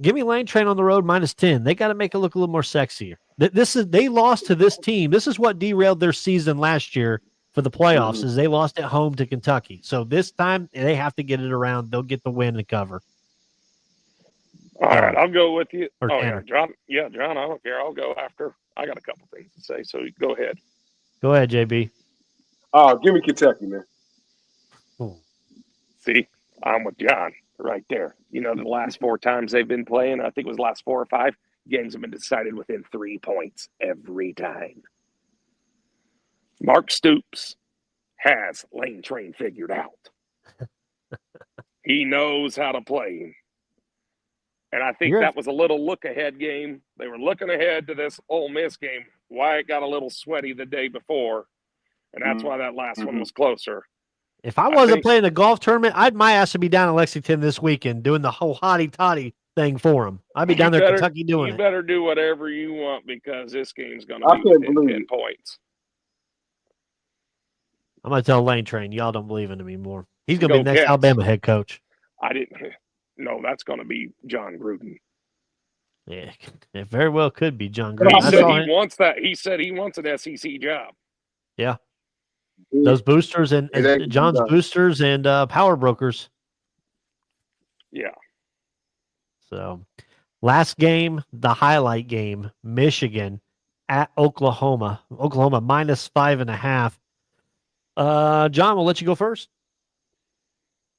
Give me Lane Train on the road -10. They got to make it look a little more sexier. They lost to this team. This is what derailed their season last year. for the playoffs is they lost at home to Kentucky. So this time they have to get it around. They'll get the win and cover. All right, I'll go with you. Or Tanner. Yeah, John, I don't care. I'll go after. I got a couple things to say, so go ahead. Go ahead, JB. Oh, give me Kentucky, man. See, I'm with John right there. You know, the last 4 times they've been playing, I think it was the last 4 or 5, games have been decided within 3 points every time. Mark Stoops has Lane Train figured out. He knows how to play. And I think that was a little look-ahead game. They were looking ahead to this Ole Miss game. Wyatt got a little sweaty the day before, and that's why that last one was closer. If I wasn't playing a golf tournament, my ass would be down in Lexington this weekend doing the whole hotty-totty thing for him. I'd be down there in Kentucky doing it. You better do whatever you want because this game's going to be within 10 points. I'm going to tell Lane Train, y'all don't believe in him anymore. He's going to be the next Alabama head coach. No, that's going to be John Gruden. Yeah, it very well could be John Gruden. He said he wants that. He said he wants an SEC job. Yeah. Those boosters and John's boosters and power brokers. Yeah. So, last game, the highlight game, Michigan at Oklahoma. Oklahoma -5.5. John, we'll let you go first.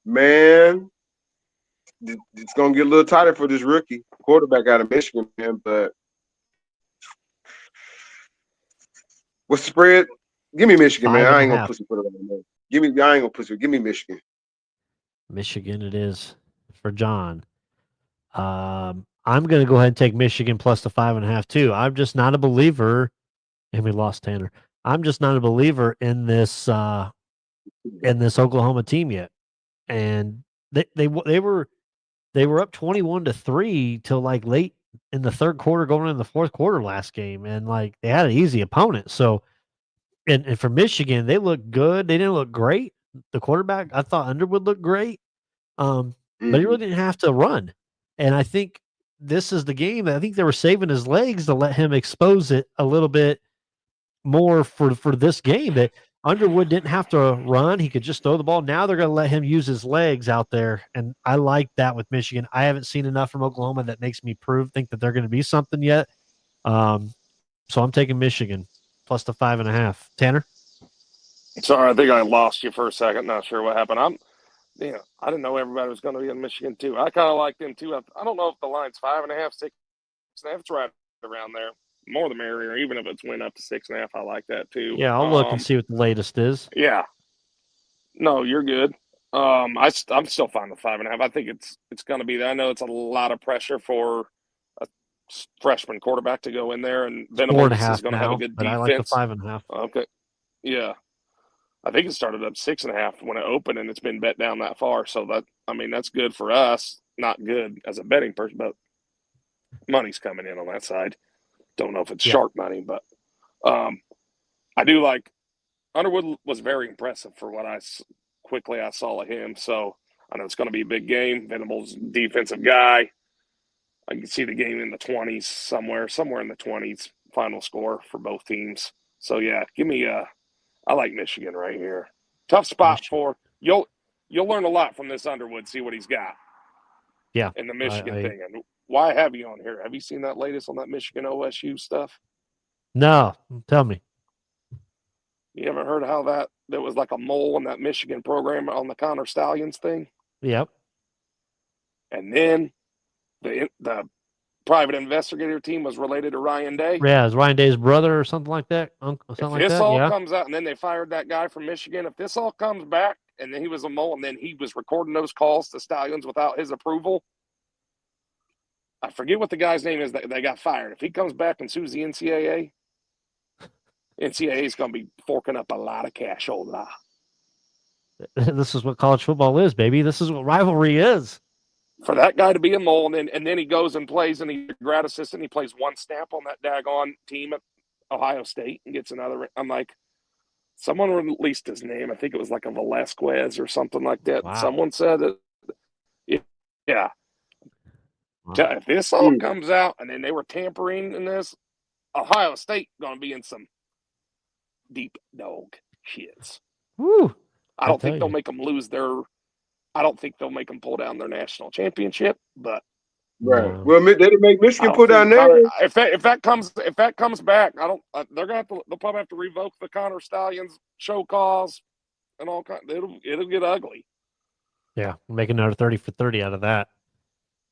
Man, it's going to get a little tighter for this rookie quarterback out of Michigan, man. But what's the spread? Give me Michigan, man. I ain't going to pussy put it on the name. I ain't going to pussy. Give me Michigan. Michigan it is for John. I'm going to go ahead and take Michigan plus the 5.5 too. I'm just not a believer, and we lost Tanner. I'm just not a believer in this Oklahoma team yet. And they were up 21-3 till like late in the third quarter, going in the fourth quarter last game, and like they had an easy opponent. So, and for Michigan, they looked good. They didn't look great. The quarterback, I thought Underwood looked great, but he really didn't have to run. And I think this is the game that I think they were saving his legs to let him expose it a little bit more for this game. That Underwood didn't have to run. He could just throw the ball. Now they're going to let him use his legs out there. And I like that with Michigan. I haven't seen enough from Oklahoma that makes me think that they're going to be something yet. So I'm taking Michigan plus the 5.5. Tanner? Sorry, I think I lost you for a second. Not sure what happened. I didn't know everybody was going to be in Michigan too. I kind of like them too. I don't know if the line's 5.5, 6.5. It's right around there. More the merrier. Even if it's went up to 6.5, I like that too. Yeah, I'll look and see what the latest is. Yeah. No, you're good. I'm still fine with 5.5. I think it's going to be. I know it's a lot of pressure for a freshman quarterback to go in there, and Venables is going to have a good defense. I like the 5.5. Okay. Yeah. I think it started up 6.5 when it opened, and it's been bet down that far. So that's good for us. Not good as a betting person, but money's coming in on that side. Don't know if it's sharp money, but I do like Underwood was very impressive for what I saw of him. So I know it's going to be a big game. Venables, defensive guy. I can see the game in the 20s somewhere in the 20s final score for both teams. So yeah, give me I like Michigan right here. Tough spot for you'll learn a lot from this Underwood. See what he's got. Yeah, in the Michigan thing. And why have you on here? Have you seen that latest on that Michigan OSU stuff? No, tell me. You haven't heard how there was like a mole in that Michigan program on the Connor Stallions thing? Yep. And then the private investigator team was related to Ryan Day. Yeah, is Ryan Day's brother or something like that? If this all comes out, and then they fired that guy from Michigan, if this all comes back, and then he was a mole, and then he was recording those calls to Stallions without his approval, I forget what the guy's name is that they got fired. If he comes back and sues the NCAA is going to be forking up a lot of cash. This is what college football is, baby. This is what rivalry is. For that guy to be a mole, and then he goes and plays, and he's a grad assistant. He plays one snap on that daggone team at Ohio State and gets another. I'm like, someone released his name. I think it was like a Velasquez or something like that. Wow. Someone said that. Yeah. Wow. If this all comes out, and then they were tampering in this, Ohio State going to be in some deep dog. Shits. Woo! I don't think they'll make them lose their. I don't think they'll make them pull down their national championship, but right. Well, they didn't make Michigan pull down there. If that comes back, I don't. They're gonna have to. They'll probably have to revoke the Connor Stallions show cause and all kind. It'll get ugly. Yeah, make another 30 for 30 out of that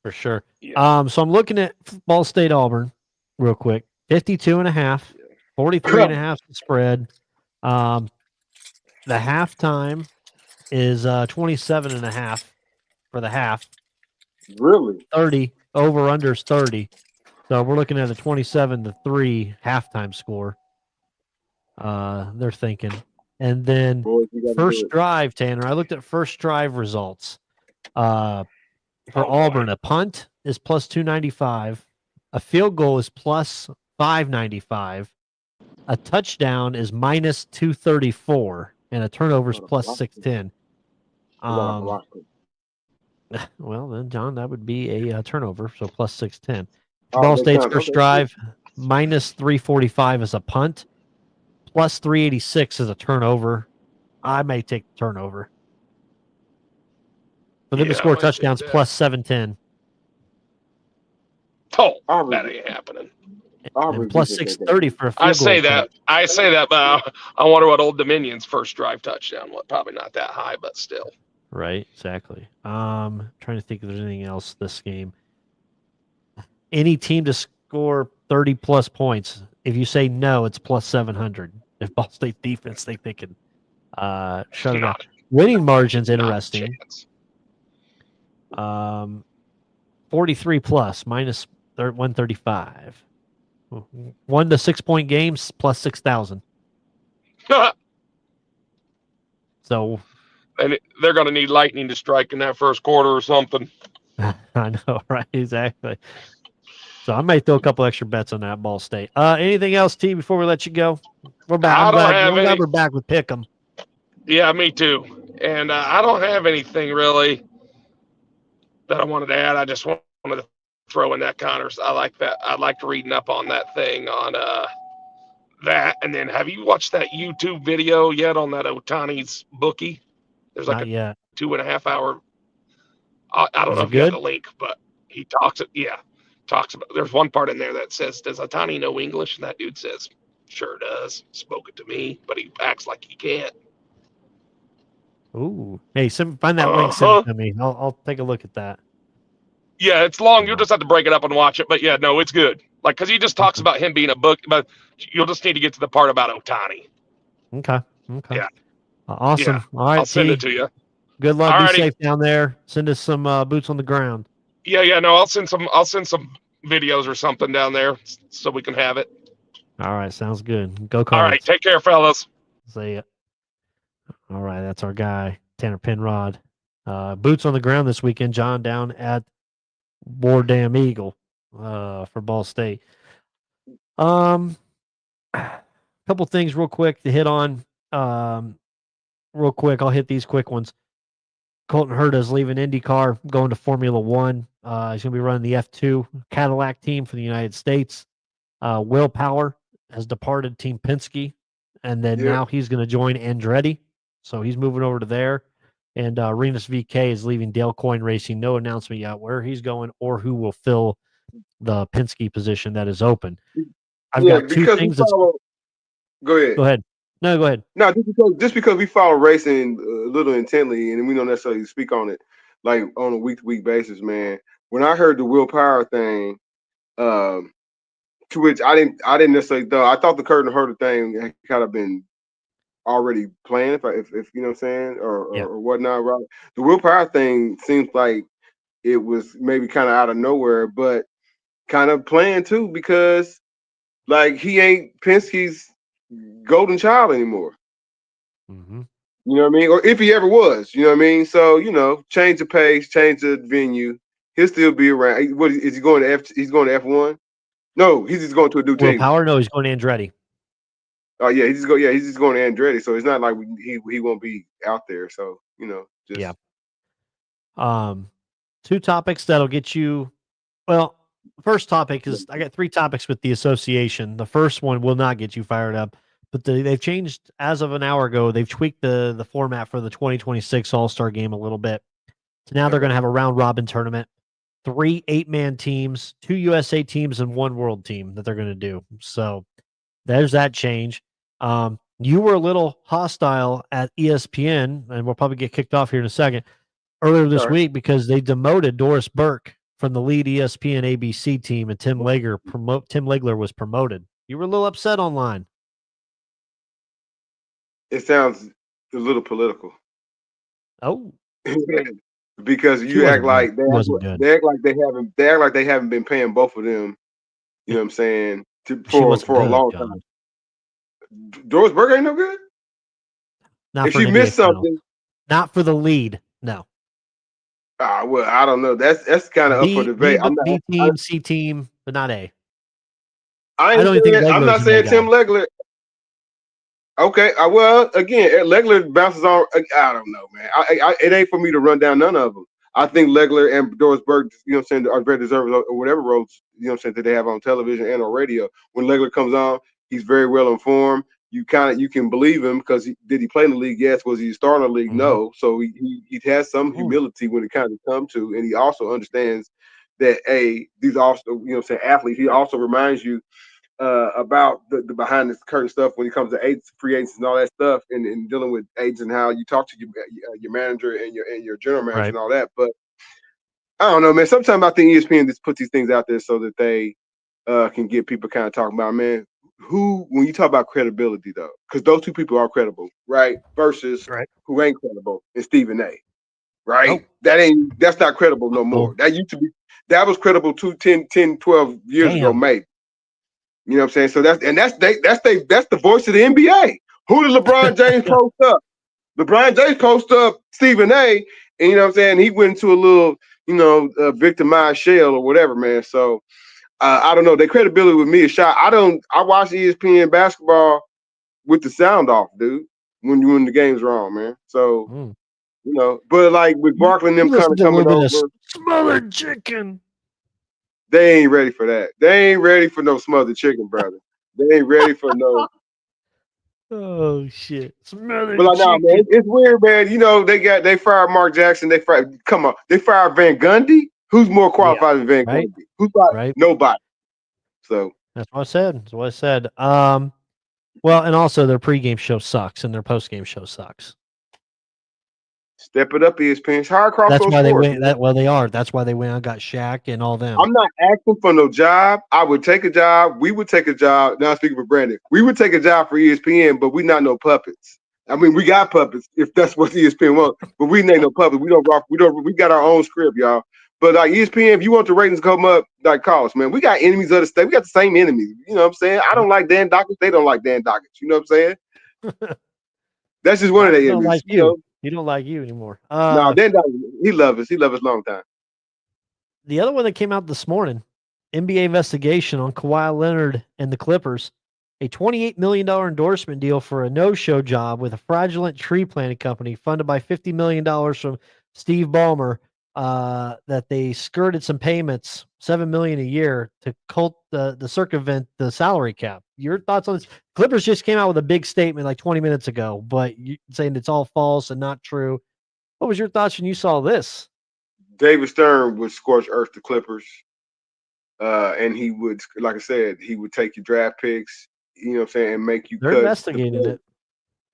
for sure. Yeah. So I'm looking at Ball State Auburn real quick. 52.5, 43.5 spread. The halftime is 27.5 for the half. Really? 30 over unders 30. So we're looking at a 27-3 halftime score. They're thinking. And then first drive, Tanner. I looked at first drive results. For Auburn, a punt is plus 295. A field goal is plus 595. A touchdown is minus 234. And a turnover is plus 610. Well, then, John, that would be a turnover. So plus 610. Ball State's first drive, minus 345 is a punt. Plus 386 is a turnover. I may take the turnover. For them to score touchdowns, plus 710. Oh, that ain't happening. And plus 630 for a field goal. I say that, but I wonder what Old Dominion's first drive touchdown was. Probably not that high, but still. Right, exactly. Trying to think if there's anything else this game. Any team to score 30 plus points. If you say no, it's plus 700. If Ball State defense think they can shut it up. Winning margin's interesting. 43 plus minus 135. 1 to 6 point games plus 6,000. So, and they're going to need lightning to strike in that first quarter or something. I know, right? Exactly. So I may throw a couple extra bets on that Ball State. Anything else, T, before we let you go? We're back. I'm glad we're back with Pick'em. Yeah, me too. And I don't have anything really that I wanted to add. I just wanted to throw in that Connors. I like that. I liked reading up on that thing on that. And then have you watched that YouTube video yet on that Otani's bookie? There's like Not a 2.5 hour. I don't know if you have the link, but he talks about, there's one part in there that says, does Otani know English? And that dude says, sure does. Spoke it to me, but he acts like he can't. Ooh. Hey, find that link, send it to me. I'll take a look at that. Yeah, it's long. You'll just have to break it up and watch it. But yeah, no, it's good. Like, because he just talks about him being a book, but you'll just need to get to the part about Otani. Okay. Yeah. Awesome. Yeah. All right, I'll send it to you. Good luck. Alrighty. Be safe down there. Send us some boots on the ground. Yeah. No, I'll send some videos or something down there so we can have it. All right. Sounds good. Go Cards. All right. Take care, fellas. See ya. All right. That's our guy, Tanner Penrod. Boots on the ground this weekend, John, down at War Damn Eagle for Ball State. A couple things real quick to hit on. Real quick, I'll hit these quick ones. Colton Herta is leaving IndyCar, going to Formula One. He's going to be running the F2 Cadillac team for the United States. Will Power has departed Team Penske, and then now he's going to join Andretti. So he's moving over to there. And Renus VK is leaving Dale Coyne Racing. No announcement yet where he's going or who will fill the Penske position that is open. I've got two things. Go ahead. Go ahead. No, go ahead. No, just because we follow racing a little intently and we don't necessarily speak on it like on a week-to-week basis, man. When I heard the Will Power thing, to which I didn't necessarily know. I thought the Colton Herta thing had kind of been already planned, if you know what I'm saying, or whatnot, right? The Will Power thing seems like it was maybe kind of out of nowhere, but kind of planned too, because like he ain't Penske's golden child anymore. Mm-hmm. You know what I mean? Or if he ever was, you know what I mean? So, change the pace, change the venue. He'll still be around. What is he going to he's going to F1? No, he's just going to a new team. Will Power? No, he's going to Andretti. Oh yeah, he's just going to Andretti. So it's not like he won't be out there. So, just two topics that'll get you. Well, first topic is I got three topics with the association. The first one will not get you fired up. but they've changed as of an hour ago. They've tweaked the format for the 2026 All-Star game a little bit. So now they're going to have a round robin tournament, 3 8-man teams, 2 USA teams, and 1 world team that they're going to do. So there's that change. You were a little hostile at ESPN, and we'll probably get kicked off here in a second, earlier this week because they demoted Doris Burke from the lead ESPN ABC team, and Tim Legler was promoted. You were a little upset online. It sounds a little political. Oh. Because you act like they act like they haven't been paying both of them, you know what I'm saying, for a long time. Doris Burke ain't no good? Not if she missed something. Not for the lead, no. Well, I don't know. That's kind of up for debate. B team, C team, but not A. I'm not saying Tim Legler. Okay. Well, again, Legler bounces on. I don't know, man. It ain't for me to run down none of them. I think Legler and Doris Burke, you know what I'm saying, are very deserving of whatever roles, you know what I'm saying, that they have on television and on radio. When Legler comes on, he's very well informed. You can believe him because did he play in the league? Yes. Was he a star in the league? Mm-hmm. No. So he has some humility when it kind of comes to, and he also understands that these also, you know what I'm saying, athletes. He also reminds you about the behind the curtain stuff when it comes to agents, free agents, and all that stuff, and dealing with agents and how you talk to your manager and your general manager and all that. But I don't know, man. Sometimes I think ESPN just puts these things out there so that they can get people kind of talking about, man. When you talk about credibility, though, because those two people are credible, right? Versus who ain't credible is Stephen A. Right? Oh. That's not credible no more. That was credible 10, 12 years ago, maybe. You know what I'm saying? So that's the voice of the NBA. Who did LeBron James post up? LeBron James post up Stephen A. And you know what I'm saying? He went into a little, victimized shell or whatever, man. So I don't know. Their credibility with me is shot. I watch ESPN basketball with the sound off, dude, when the game's wrong, man. So but like with Barkley and them kind of coming over. Smothered chicken. They ain't ready for that. They ain't ready for no smothered chicken, brother. They ain't ready for no. Oh shit! Smothered chicken. No, man, it's weird, man. They fired Mark Jackson. They fired Van Gundy. Who's more qualified than Van Gundy? Who's nobody. So that's what I said. Well, and also their pregame show sucks, and their postgame show sucks. Step it up, ESPN. Hire Crossroads. That's why they went. They are. That's why they went and got Shaq and all them. I'm not asking for no job. I would take a job. We would take a job. Now speaking for Brandon, we would take a job for ESPN, but we not no puppets. I mean, we got puppets if that's what ESPN wants, but we ain't no puppets. We don't rock. We got our own script, y'all. But like ESPN, if you want the ratings to come up, like call us, man. We got enemies of the state. We got the same enemies. You know what I'm saying? I don't like Dan Dockett. They don't like Dan Dockett. You know what I'm saying? That's just one of their enemies. Like you. He don't like you anymore. No, Dan Dockett, he loves us. He loves us long time. The other one that came out this morning, NBA investigation on Kawhi Leonard and the Clippers, a $28 million endorsement deal for a no-show job with a fraudulent tree planting company funded by $50 million from Steve Ballmer, that they skirted some payments, $7 million a year, to the circumvent the salary cap. Your thoughts on this? Clippers just came out with a big statement like 20 minutes ago, but you saying it's all false and not true. What was your thoughts when you saw this? David Stern would scorch earth the Clippers. And he would, like I said, he would take your draft picks, you know what I'm saying, and make you They're investigating it.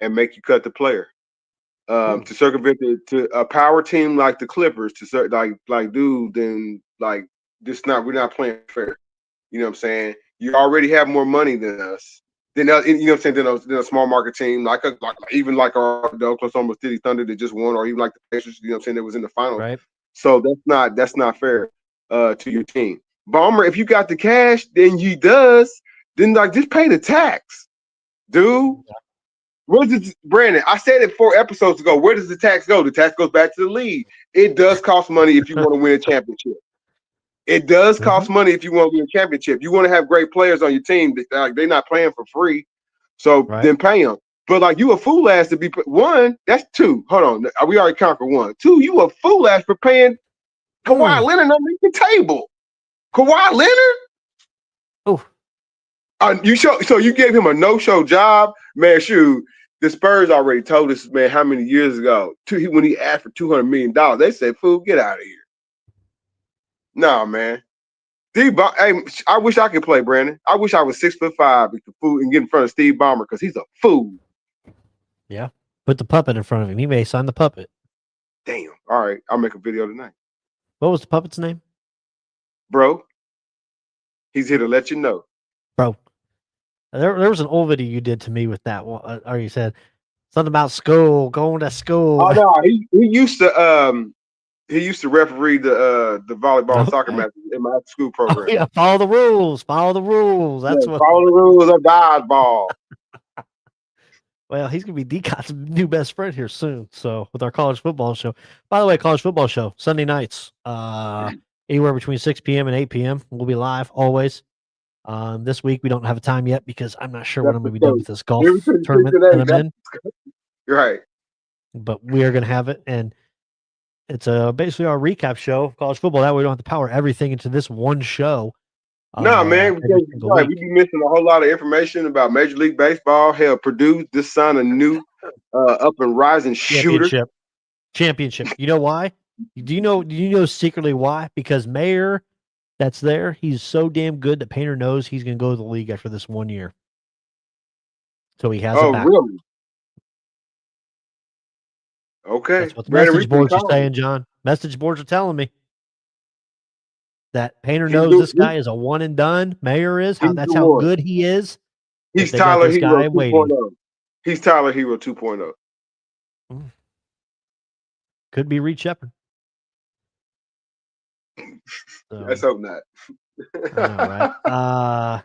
And make you cut the player. To circumvent to a power team like the Clippers, like dude, then like we're not playing fair. You know what I'm saying? You already have more money than us. You know what I'm saying? Than a small market team like our Oklahoma City Thunder that just won, or even like the Pacers, you know what I'm saying, that was in the finals. Right. So that's not fair to your team. Ballmer, if you got the cash, then then like just pay the tax, dude. Yeah. Brandon, I said it 4 episodes ago. Where does the tax go? The tax goes back to the league. It does cost money if you want to win a championship. It does cost money if you want to win a championship. You want to have great players on your team. They're not playing for free. So then pay them. But like you a fool ass to be one, that's 2. Hold on. We already conquered 1. 2, you a fool ass for paying Kawhi Leonard underneath the table. Kawhi Leonard? Oh. So you gave him a no-show job, Man, shoot, the Spurs already told us, man, how many years ago when he asked for $200 million, they said, "Fool, get out of here." No, man. Hey, I wish I could play, Brandon. I wish I was 6'5" and get in front of Steve Ballmer because he's a fool. Yeah. Put the puppet in front of him. He may sign the puppet. Damn. All right. I'll make a video tonight. What was the puppet's name? Bro. He's here to let you know. Bro. There was an old video you did to me with that one. Or you said something about school, going to school. Oh no, he used to referee the volleyball and soccer matches in my school program. Oh, yeah, follow the rules. Follow the rules. That's what. Follow the rules of dodgeball. Well, he's gonna be D-Cot's new best friend here soon. So with our college football show. By the way, college football show Sunday nights, anywhere between 6 p.m. and 8 p.m. We'll be live always. This week we don't have a time yet because I'm not sure when I'm gonna be done with this golf tournament that I'm in. Right. But we are gonna have it, and it's basically our recap show of college football. That way we don't have to power everything into this one show. No, man, because we'd be missing a whole lot of information about Major League Baseball. Hell, Purdue just signed a new up and rising shooter. Championship. You know why? Do you know secretly why? Because Mayer, that's there, he's so damn good that Painter knows he's going to go to the league after this 1 year. So he has a back. Really? Okay. That's what the message boards are saying, John. Message boards are telling me that Painter knows this guy is a one and done. Mayer is. That's how good he is. He's Tyler Hero 2.0. He's Tyler Hero 2.0. Could be Reed Shepherd. So, let's hope not. I know, right?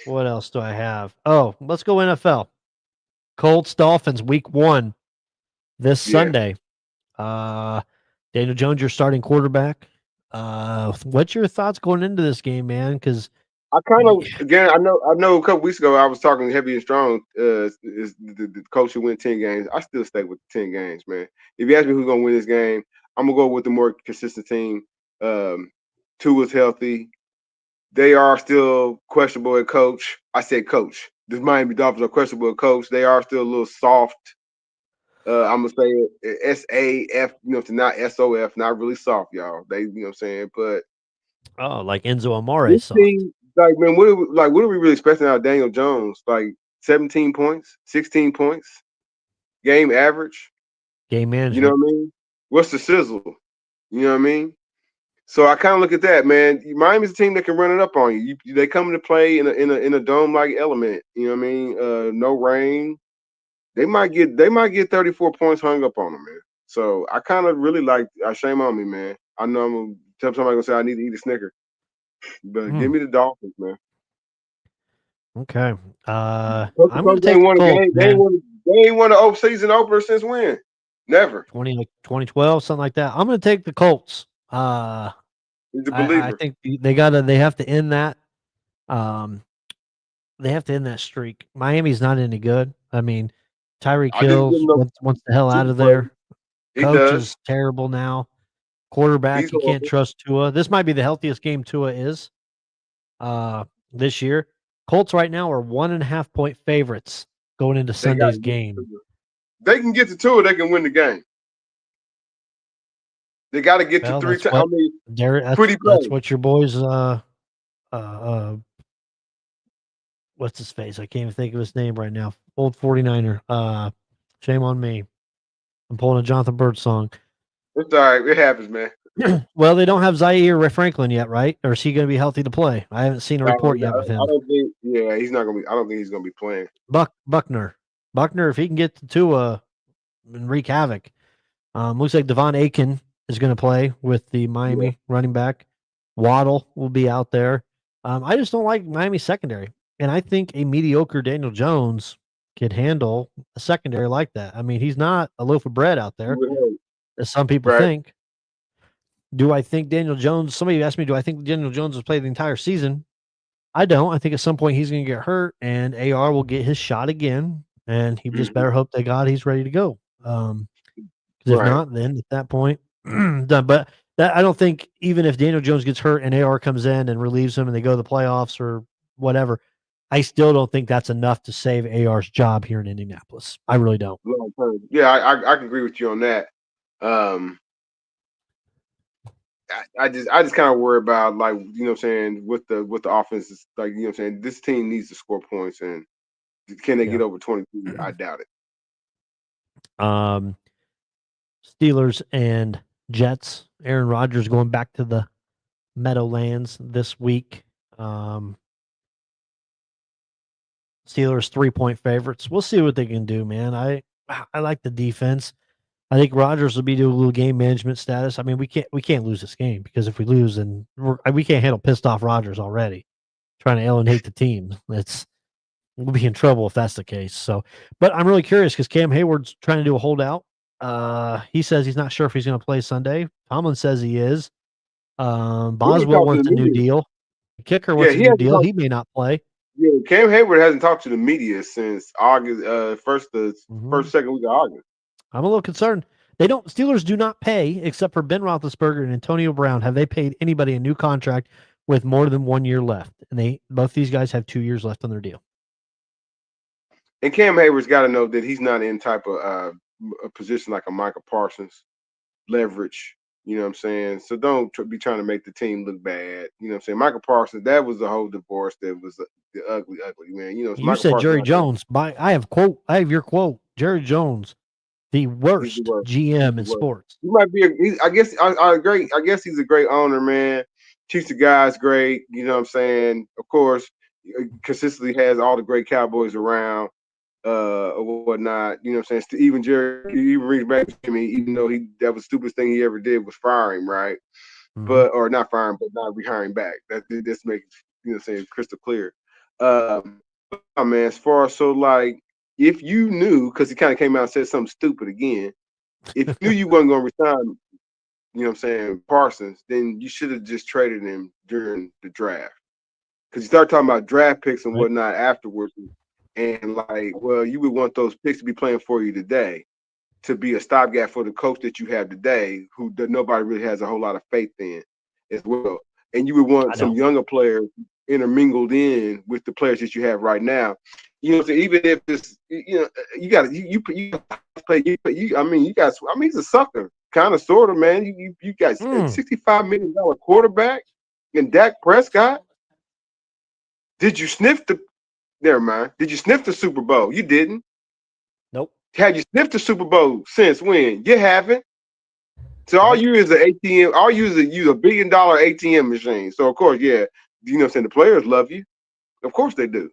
What else do I have? Oh, let's go NFL. Colts Dolphins week 1 this Sunday. Daniel Jones, your starting quarterback. What's your thoughts going into this game, man? Because I kind of again, I know a couple weeks ago I was talking heavy and strong. Is the coach who win 10 games? I still stay with 10 games, man. If you ask me who's gonna win this game, I'm gonna go with the more consistent team. Tua's healthy. They are still questionable at coach. I said coach. The Miami Dolphins are questionable at coach. They are still a little soft. I'm gonna say SAF, to not SOF, not really soft, y'all. They, you know what I'm saying, but like Enzo Amore soft. Like, man, what are we really expecting out of Daniel Jones? Like 17 points, 16 points, game average, game management. You know what I mean? What's the sizzle? You know what I mean? So I kind of look at that, man. Miami's a team that can run it up on you. They come into play in a dome-like element. You know what I mean? No rain. They might get 34 points hung up on them, man. So I kind of really like. Shame on me, man. I know I'm gonna tell somebody gonna say I need to eat a Snicker, but give me the Dolphins, man. Okay. I'm gonna take the Colts, they ain't won an season opener since when? Never. 2012, something like that. I'm gonna take the Colts. He's a believer. I think they have to end that. They have to end that streak. Miami's not any good. I mean, Tyreek Hill wants the hell out of there. Coach is terrible now. Quarterback, you can't trust Tua. This might be the healthiest game Tua is this year. Colts right now are 1.5 point favorites going into Sunday's game. They can get to Tua, they can win the game. They got to get to 3 times. I mean, that's what your boys. What's his face? I can't even think of his name right now. Old 49er. Shame on me. I'm pulling a Jonathan Bird song. It's all right. It happens, man. Well, they don't have Zaire Franklin yet, right? Or is he going to be healthy to play? I haven't seen a report yet with him. I don't think. Yeah, he's not going to be. I don't think he's going to be playing. Buckner, if he can get to Tua and wreak havoc. Looks like Devon Aiken is going to play with the Miami running back. Waddle will be out there. I just don't like Miami secondary, and I think a mediocre Daniel Jones could handle a secondary like that. I mean, he's not a loaf of bread out there, as some people think. Do I think Daniel Jones? Somebody asked me, do I think Daniel Jones will play the entire season? I don't. I think at some point he's going to get hurt, and AR will get his shot again, and he just better hope to God he's ready to go. Because if not, then at that point, done. But I don't think even if Daniel Jones gets hurt and AR comes in and relieves him and they go to the playoffs or whatever, I still don't think that's enough to save AR's job here in Indianapolis. I really don't. Yeah, I can agree with you on that. I just kind of worry about, like, you know what I'm saying, with the offense. It's like, you know what I'm saying, this team needs to score points, and can they get over 22? I doubt it. Steelers and Jets. Aaron Rodgers going back to the Meadowlands this week. Steelers 3-point favorites. We'll see what they can do, man. I like the defense. I think Rodgers will be doing a little game management status. I mean, we can't lose this game, because if we lose, then we can't handle pissed off Rodgers already, trying to alienate the team. We'll be in trouble if that's the case. So, but I'm really curious because Cam Hayward's trying to do a holdout. He says he's not sure if he's going to play Sunday. Tomlin says he is. Boswell wants a new deal. The kicker wants a new deal. He may not play. Yeah, Cam Hayward hasn't talked to the media since August, first second week of August. I'm a little concerned. Steelers do not pay, except for Ben Roethlisberger and Antonio Brown. Have they paid anybody a new contract with more than 1 year left? And both these guys have 2 years left on their deal. And Cam Hayward's got to know that he's not in type of a position like a Michael Parsons, leverage. You know what I'm saying? So don't be trying to make the team look bad. You know what I'm saying? Michael Parsons, that was the whole divorce. That was the ugly, man. You know, you said Jerry Jones. I have your quote. Jerry Jones, the worst GM in sports. He might be. I guess I agree. I guess he's a great owner, man. Treats the guys great. You know what I'm saying? Of course, consistently has all the great Cowboys around. Or whatnot, you know what I'm saying? Even Jerry, even reached back to me, even though that was the stupidest thing he ever did was fire him, right? Mm-hmm. Or not fire him, but not rehiring back. This makes, you know what I'm saying, crystal clear. Man, as far as like, if you knew, because he kind of came out and said something stupid again, if you knew you wasn't going to resign, you know what I'm saying, Parsons, then you should have just traded him during the draft. Because you start talking about draft picks and whatnot afterwards. And like, well, you would want those picks to be playing for you today, to be a stopgap for the coach that you have today, who nobody really has a whole lot of faith in as well. And you would want some younger players intermingled in with the players that you have right now. You know, so even if it's, you know, you got to play. I mean, he's a sucker, kind of, sort of, man. You got $65 million quarterback and Dak Prescott. Did you sniff the? Never mind. Did you sniff the Super Bowl? You didn't. Nope. Have you sniffed the Super Bowl since when? You haven't. So all you is an ATM. All you is use $1 billion ATM machine. So of course, yeah, you know what I'm saying, the players love you. Of course they do.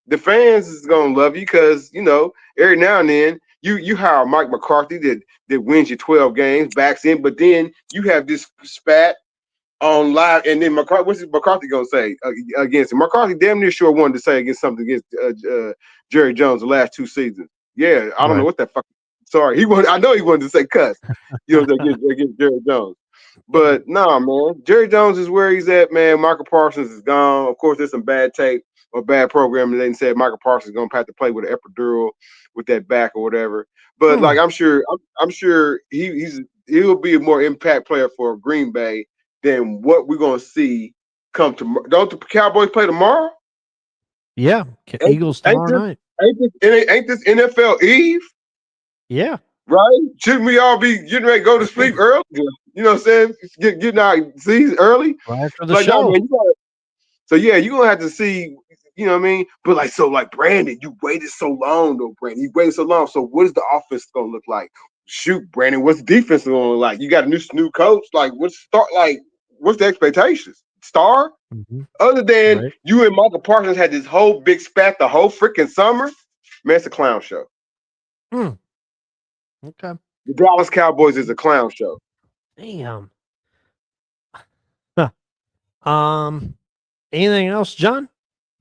The fans is gonna love you because, you know, every now and then you hire Mike McCarthy that wins you 12 games, backs in, but then you have this spat on live, and then what's McCarthy gonna say against him? McCarthy damn near sure wanted to say something against Jerry Jones the last 2 seasons. Yeah, I don't know what that fucking. Sorry, I know he wanted to say cuss, you know, against Jerry Jones. But no, man, Jerry Jones is where he's at, man. Michael Parsons is gone. Of course, there's some bad tape or bad programming. They said Michael Parsons is gonna have to play with an epidural with that back or whatever. But like, I'm sure he'll be a more impact player for Green Bay than what we're gonna see come tomorrow. Don't the Cowboys play tomorrow? Yeah, Eagles tomorrow night. Ain't this NFL Eve? Yeah. Right? Shouldn't we all be getting ready to go to sleep early? You know what I'm saying? Getting out season early. Right after the show. No, man, so yeah, you're gonna have to see, you know what I mean? But like Brandon, you waited so long though, Brandon. You waited so long. So what is the offense gonna look like? Shoot, Brandon, what's the defense gonna look like? You got a new coach. Like, what's the expectations? Star? Mm-hmm. Other than you and Michael Parsons had this whole big spat the whole freaking summer, man, it's a clown show. Okay. The Dallas Cowboys is a clown show. Damn. Anything else, John?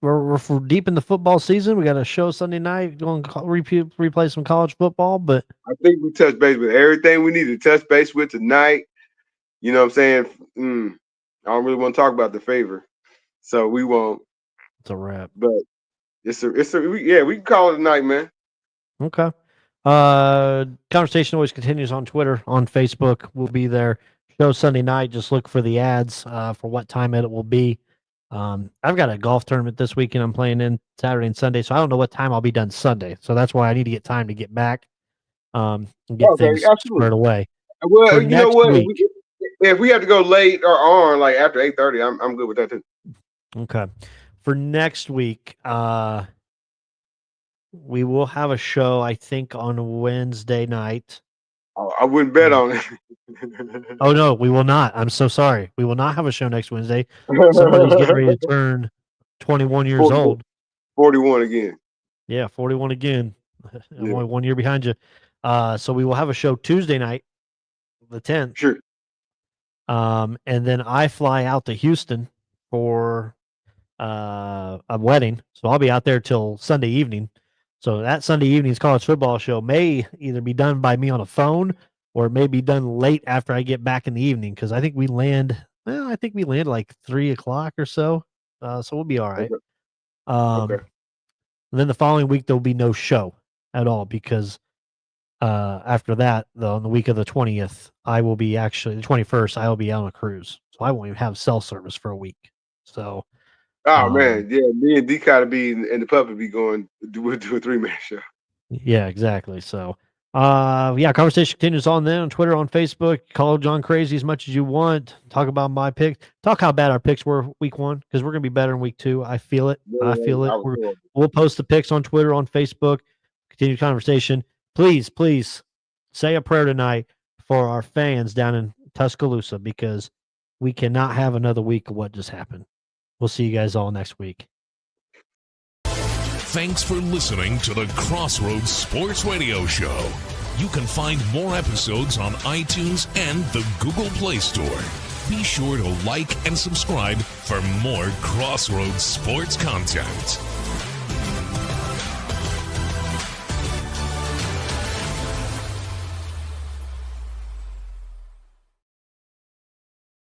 We're deep in the football season. We got a show Sunday night. Going to replay some college football, but I think we touched base with everything we need to touch base with tonight. You know what I'm saying? I don't really want to talk about the favor, so we won't. It's a wrap. But we can call it a night, man. Okay. Conversation always continues on Twitter, on Facebook. We'll be there. Show Sunday night. Just look for the ads for what time it will be. I've got a golf tournament this weekend. I'm playing in Saturday and Sunday, so I don't know what time I'll be done Sunday. So that's why I need to get time to get back, and get things squared away. Well, For you know next what? week, If we have to go late or on, like after 8:30, I'm good with that too. Okay. For next week, we will have a show, I think, on Wednesday night. Oh, I wouldn't bet on it. Oh, no, we will not. I'm so sorry. We will not have a show next Wednesday. Somebody's getting ready to turn 21 years old. 41 again. Yeah, 41 again. I'm only 1 year behind you. So we will have a show Tuesday night, the 10th. Sure. And then I fly out to Houston for a wedding. So I'll be out there till Sunday evening. So that Sunday evening's college football show may either be done by me on a phone or it may be done late after I get back in the evening because I think we land like 3 o'clock or so. So we'll be all right. Okay. And then the following week there'll be no show at all because after that, though, on the week of the 20th, I will be the 21st, I will be on a cruise. So I won't even have cell service for a week. So man, yeah, me and D gotta be and the puppet be going do a 3-man show. Yeah, exactly. So conversation continues on then on Twitter, on Facebook. Call John crazy as much as you want. Talk about my picks. Talk how bad our picks were week 1 because we're gonna be better in week 2. I feel it. Yeah, I feel it. We'll post the picks on Twitter, on Facebook. Continue conversation. Please say a prayer tonight for our fans down in Tuscaloosa because we cannot have another week of what just happened. We'll see you guys all next week. Thanks for listening to the Crossroads Sports Radio Show. You can find more episodes on iTunes and the Google Play Store. Be sure to like and subscribe for more Crossroads sports content.